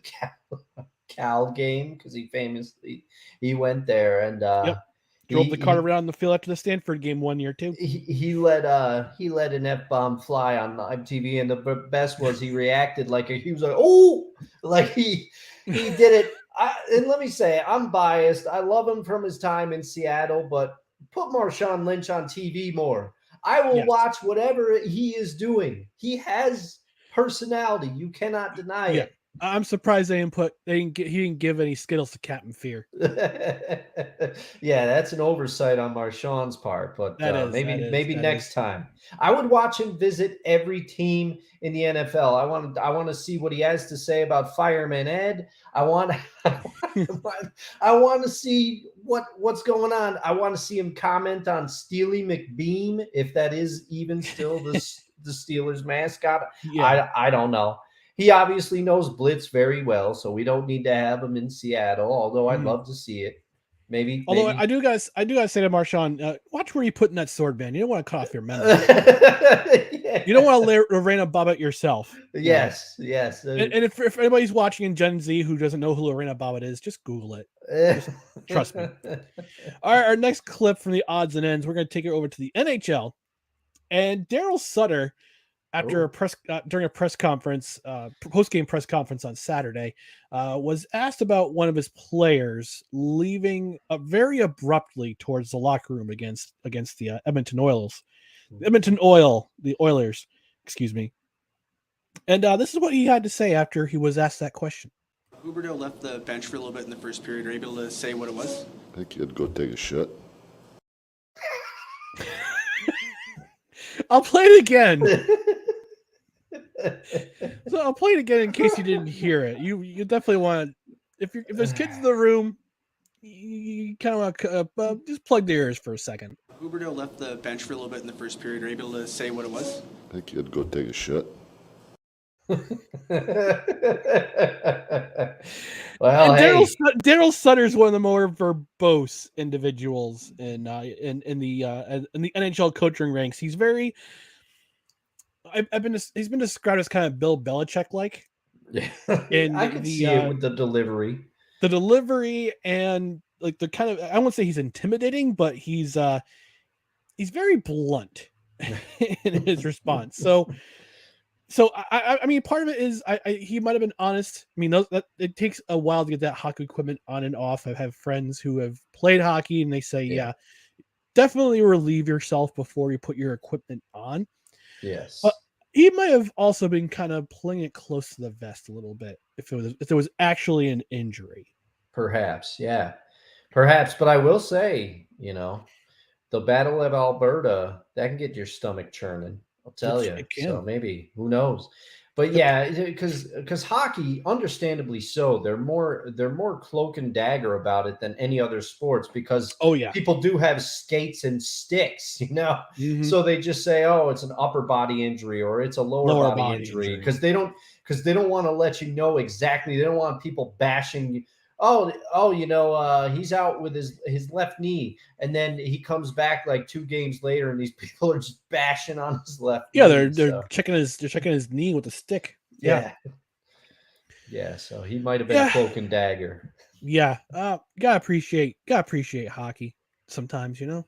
Cal game because he went there and Yep. Drove the car around the field after the Stanford game 1 year too. He let an F-bomb fly on live TV, and the best was he reacted like he was like, oh, like he did it. And let me say, I'm biased. I love him from his time in Seattle, but put Marshawn Lynch on TV more. I will watch whatever he is doing. He has personality. You cannot deny it. I'm surprised he didn't give any Skittles to Captain Fear. Yeah, that's an oversight on Marshawn's part, but maybe next time. I would watch him visit every team in the NFL. I want to see what he has to say about Fireman Ed. I want to see what's going on. I want to see him comment on Steely McBeam, if that is even still the Steelers mascot. Yeah. I don't know. He obviously knows blitz very well, so we don't need to have him in Seattle. Although I'd love to see it. Maybe. I do guys say to Marshawn, watch where you put in that sword band. You don't want to cut off your member. Yeah. You don't want to Lorena Bobbitt yourself. Yes, yes. And if anybody's watching in Gen Z who doesn't know who Lorena Bobbitt is, just Google it. Just trust me. All right, our next clip from the odds and ends, we're going to take it over to the NHL, and Darryl Sutter. After during a press conference, post-game press conference on Saturday, was asked about one of his players leaving very abruptly towards the locker room against the Edmonton Oilers. The Oilers, excuse me. And this is what he had to say after he was asked that question. Huberdeau left the bench for a little bit in the first period. Are you able to say what it was? I think he'd go take a shit. I'll play it again. So I'll play it again in case you didn't hear it. You definitely want if there's kids in the room, you kind of want to just plug the ears for a second. Huberdeau left the bench for a little bit in the first period. Are you able to say what it was? I think he had to go take a shit. Well, And hey, Darryl Sutter is one of the more verbose individuals in the NHL coaching ranks. He's very. He's been described as kind of Bill Belichick like. yeah, In I can the see it with the delivery. the delivery and like the kind of, I won't say he's intimidating, but he's very blunt in his response. So I mean, part of it is he might have been honest. I mean, that it takes a while to get that hockey equipment on and off. I have friends who have played hockey and they say, yeah, definitely relieve yourself before you put your equipment on. Yes. But he might have also been kind of playing it close to the vest a little bit if there was actually an injury. Perhaps, yeah. Perhaps, but I will say, the Battle of Alberta, that can get your stomach churning. I'll tell you. It can. So maybe, who knows? But yeah, because hockey, understandably so, they're more cloak and dagger about it than any other sports because people do have skates and sticks, Mhm. So they just say, oh, it's an upper body injury or it's a lower body injury because they don't want to let you know exactly. They don't want people bashing you. He's out with his left knee, and then he comes back like 2 games later, and these people are just bashing on his left. Yeah, knee, they're checking his knee with a stick. Yeah. So he might have been cloak and dagger. Yeah, gotta appreciate hockey sometimes, All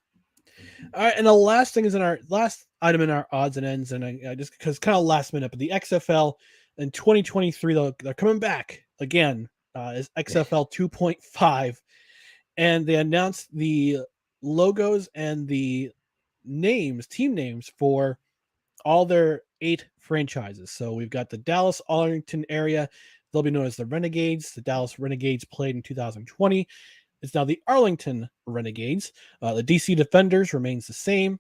right, and the last thing is in our last item in our odds and ends, and I just because kind of last minute, but the XFL in 2023 they're coming back again. Is XFL 2.5, and they announced the logos and the team names for all their 8 franchises. So we've got the Dallas Arlington area. They'll be known as the Renegades. The Dallas Renegades played in 2020. It's now the Arlington Renegades. The DC Defenders remains the same.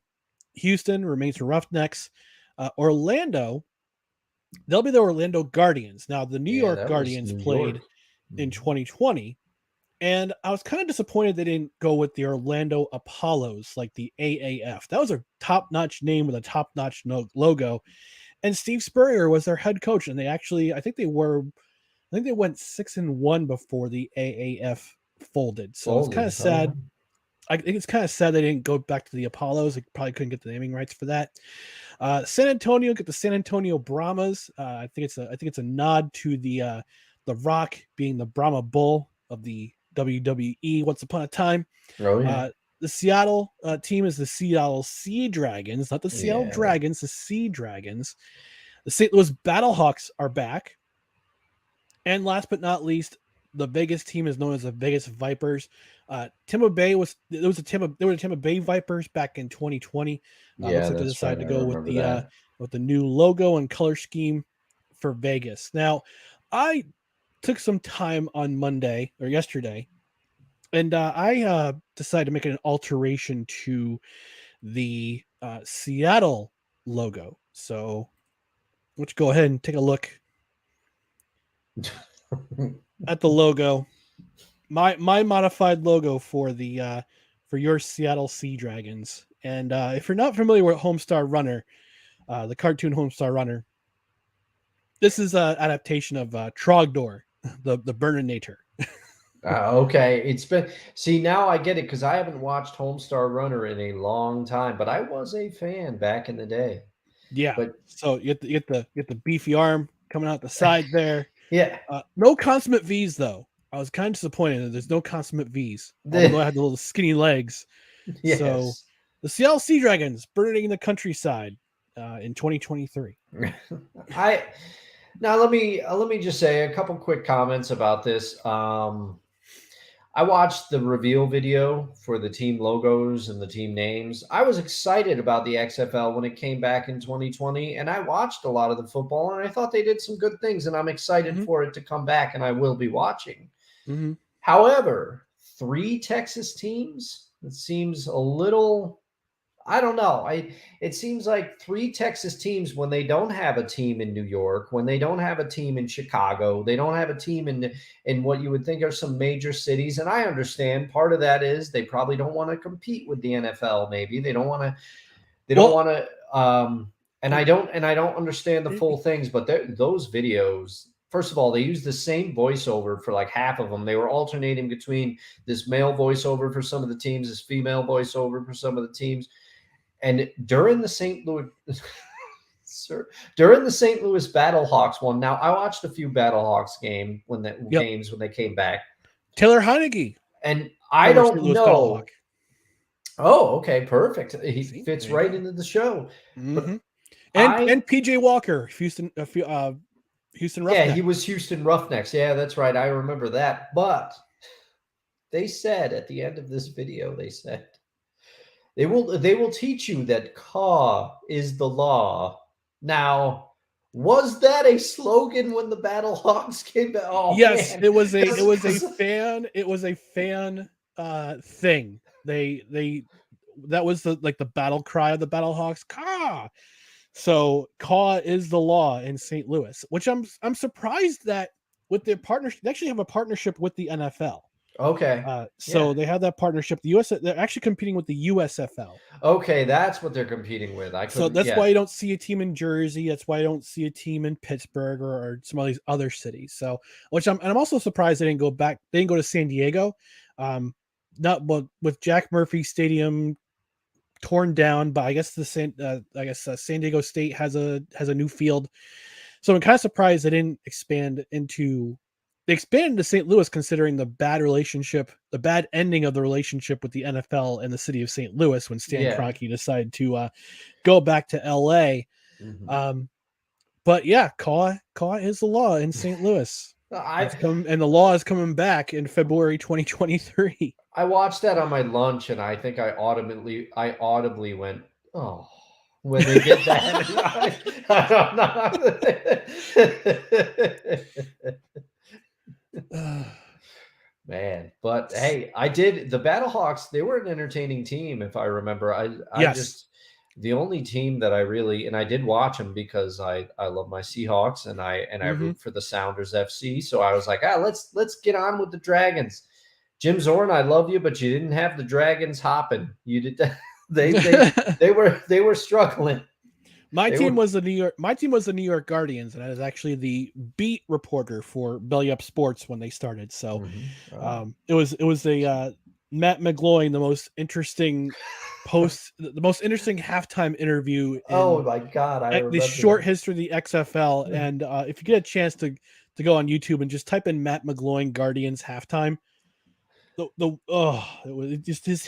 Houston remains the Roughnecks. Orlando, they'll be the Orlando Guardians. Now the New York Guardians played in 2020, and I was kind of disappointed they didn't go with the Orlando Apollos like the AAF. That was a top-notch name with a top-notch logo, and Steve Spurrier was their head coach, and I think they went 6-1 before the AAF folded. So it's kind of sad. I think it's kind of sad they didn't go back to the Apollos. They probably couldn't get the naming rights for that. San Antonio get the San Antonio Brahmas. I think it's a nod to the Rock being the Brahma Bull of the WWE once upon a time. Oh, yeah. The Seattle team is the Seattle Sea Dragons, not the Seattle Dragons, the Sea Dragons. The St. Louis Battlehawks are back. And last but not least, the Vegas team is known as the Vegas Vipers. Tampa Bay were the Tampa Bay Vipers back in 2020. Looks like they decided to go with the new logo and color scheme for Vegas. Now, I took some time on Monday or yesterday, and I decided to make an alteration to the Seattle logo. So let's go ahead and take a look at the logo. My modified logo for the for your Seattle Sea Dragons. And if you're not familiar with Homestar Runner, the cartoon Homestar Runner, this is an adaptation of Trogdor, the Burninator. Okay, it's been now I get it because I haven't watched Homestar Runner in a long time, but I was a fan back in the day. Yeah, but so you get the beefy arm coming out the side there. Yeah, no consummate V's though. I was kind of disappointed that there's no consummate V's. Although I had the little skinny legs. Yes. So the Seattle Sea Dragons burning the countryside in 2023. Now let me just say a couple quick comments about this. I watched the reveal video for the team logos and the team names. I was excited about the XFL when it came back in 2020, and I watched a lot of the football, and I thought they did some good things, and I'm excited for it to come back, and I will be watching. Mm-hmm. However, 3 Texas teams, it seems a little I don't know. It seems like 3 Texas teams, when they don't have a team in New York, when they don't have a team in Chicago, they don't have a team in what you would think are some major cities. And I understand part of that is they probably don't want to compete with the NFL. Maybe they don't want to. They don't want to. And I don't understand the full things. But those videos. First of all, they use the same voiceover for like half of them. They were alternating between this male voiceover for some of the teams, this female voiceover for some of the teams. And during the St. Louis Battlehawks one, now I watched a few Battlehawks games when they came back. Taylor Heineke. And I don't know. Battlehawk. Oh, okay, perfect. He fits right into the show. Mm-hmm. And PJ Walker, Houston Roughnecks. Yeah, he was Houston Roughnecks. Yeah, that's right. I remember that. But they said at the end of this video, they said they will teach you that CAW is the law. Now, was that a slogan when the Battlehawks came back? Oh, yes, man. it was a fan thing. That was the battle cry of the Battlehawks. CAW. So CAW is the law in St. Louis, which I'm surprised that with their partnership, they actually have a partnership with the NFL. Okay. They have that partnership. The US, they're actually competing with the USFL. Okay, that's what they're competing with. So that's why you don't see a team in Jersey. That's why I don't see a team in Pittsburgh or some of these other cities. So, I'm also surprised they didn't go back. They didn't go to San Diego. But with Jack Murphy Stadium torn down, but I guess San Diego State has a new field. So I'm kind of surprised they didn't expand into. They expanded to St. Louis, considering the bad ending of the relationship with the NFL and the city of St. Louis when Stan Kroenke decided to go back to LA. Mm-hmm. But yeah, CAW is the law in St. Louis. And the law is coming back in February 2023. I watched that on my lunch, and I think I audibly went, "Oh," when they did that. Man, but hey, the Battlehawks, they were an entertaining team, if I remember. The only team that I really, and I did watch them because I love my Seahawks and I root for the Sounders FC. So I was like, let's get on with the Dragons. Jim Zorn, I love you, but you didn't have the Dragons hopping. You did. They were struggling. My team was the New York Guardians, and I was actually the beat reporter for Belly Up Sports when they started. So it was a Matt McGloin, the most interesting halftime interview. Oh my God! I remember the short history of the XFL. And if you get a chance to go on YouTube and just type in Matt McGloin Guardians halftime, it was just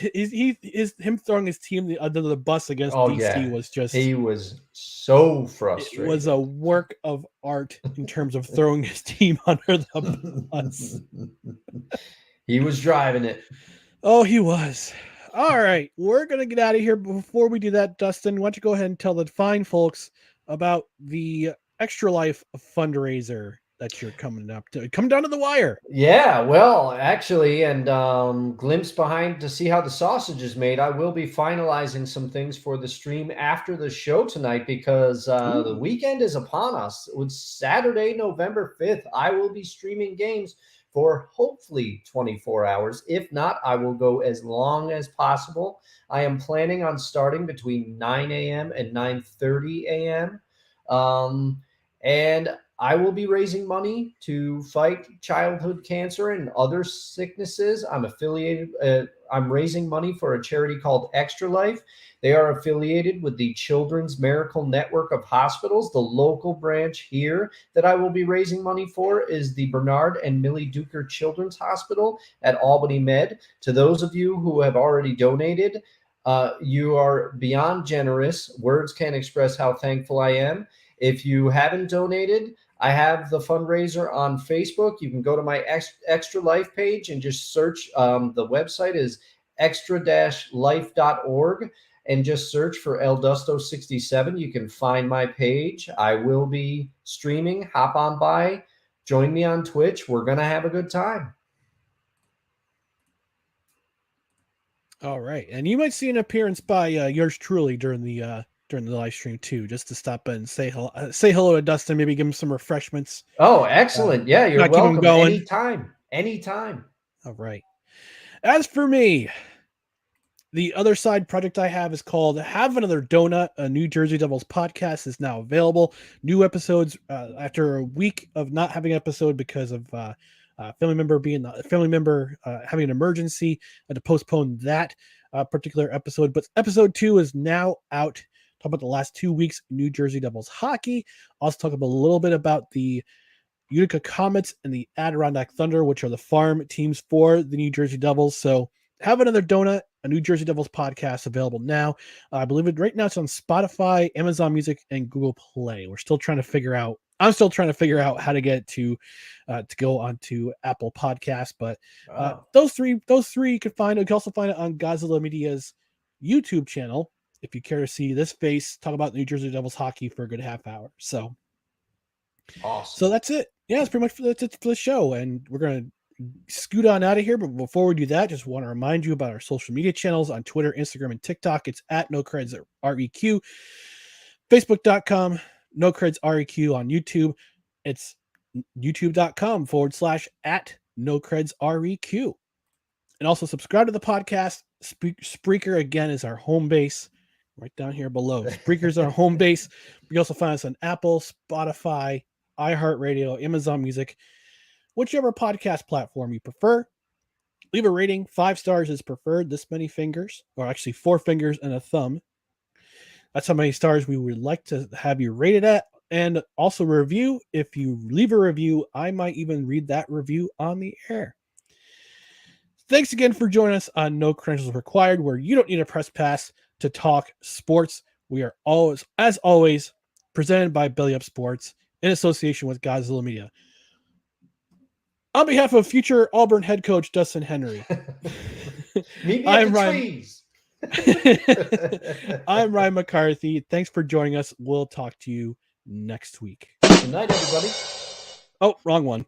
him throwing his team under the bus against DC was just. He was so frustrated. It was a work of art in terms of throwing his team under the bus. He was driving it. Oh, he was. All right, we're going to get out of here. Before we do that, Dustin, why don't you go ahead and tell the fine folks about the Extra Life fundraiser that you're coming down to the wire. Yeah, well, actually, and glimpse behind to see how the sausage is made. I will be finalizing some things for the stream after the show tonight because the weekend is upon us. It's Saturday, November 5th. I will be streaming games for hopefully 24 hours. If not, I will go as long as possible. I am planning on starting between 9 a.m. and 9:30 a.m. And I will be raising money to fight childhood cancer and other sicknesses. I'm affiliated. I'm raising money for a charity called Extra Life. They are affiliated with the Children's Miracle Network of Hospitals. The local branch here that I will be raising money for is the Bernard and Millie Duker Children's Hospital at Albany Med. To those of you who have already donated, you are beyond generous. Words can't express how thankful I am. If you haven't donated, I have the fundraiser on Facebook. You can go to my Extra Life page and just search. The website is extra-life.org and just search for El Dusto 67. You can find my page. I will be streaming. Hop on by. Join me on Twitch. We're going to have a good time. All right, and you might see an appearance by yours truly during the live stream too, just to stop and say hello to Dustin, maybe give him some refreshments. Oh, excellent. Yeah, you're keep 'em welcome. going. Anytime. All right. As for me, the other side project I have is called Have Another Donut. A New Jersey Devils podcast is now available. New episodes after a week of not having an episode because of family member having an emergency. I had to postpone that particular episode. But episode 2 is now out. Talk about the last 2 weeks New Jersey Devils hockey. Also talk about a little bit about the Utica Comets and the Adirondack Thunder, which are the farm teams for the New Jersey Devils. So Have Another Donut, a New Jersey Devils podcast available now. I believe it right now it's on Spotify, Amazon Music, and Google Play. I'm still trying to figure out how to get it to go onto Apple Podcasts. But those three you can find. You can also find it on Godzilla Media's YouTube channel if you care to see this face talk about New Jersey Devils hockey for a good half hour. So awesome. So that's it. Yeah, that's pretty much that's it for the show. And we're going to scoot on out of here. But before we do that, just want to remind you about our social media channels on Twitter, Instagram, and TikTok. It's at NoCredsREQ. Facebook.com, NoCredsREQ on YouTube. It's youtube.com/@NoCredsREQ. And also subscribe to the podcast. Spreaker, again, is our home base. Right down here below. Spreaker is our home base. You also find us on Apple, Spotify, iHeartRadio, Amazon Music, whichever podcast platform you prefer. Leave a rating. 5 stars is preferred. This many fingers, or actually 4 fingers and a thumb. That's how many stars we would like to have you rated at. And also review. If you leave a review, I might even read that review on the air. Thanks again for joining us on No Credentials Required, where you don't need a press pass to talk sports. We are always, as always, presented by Belly Up Sports in association with Godzilla Media. On behalf of future Auburn head coach Dustin Henry, Meet me at the trees. I'm Ryan McCarthy. Thanks for joining us. We'll talk to you next week. Good night, everybody. Oh, wrong one.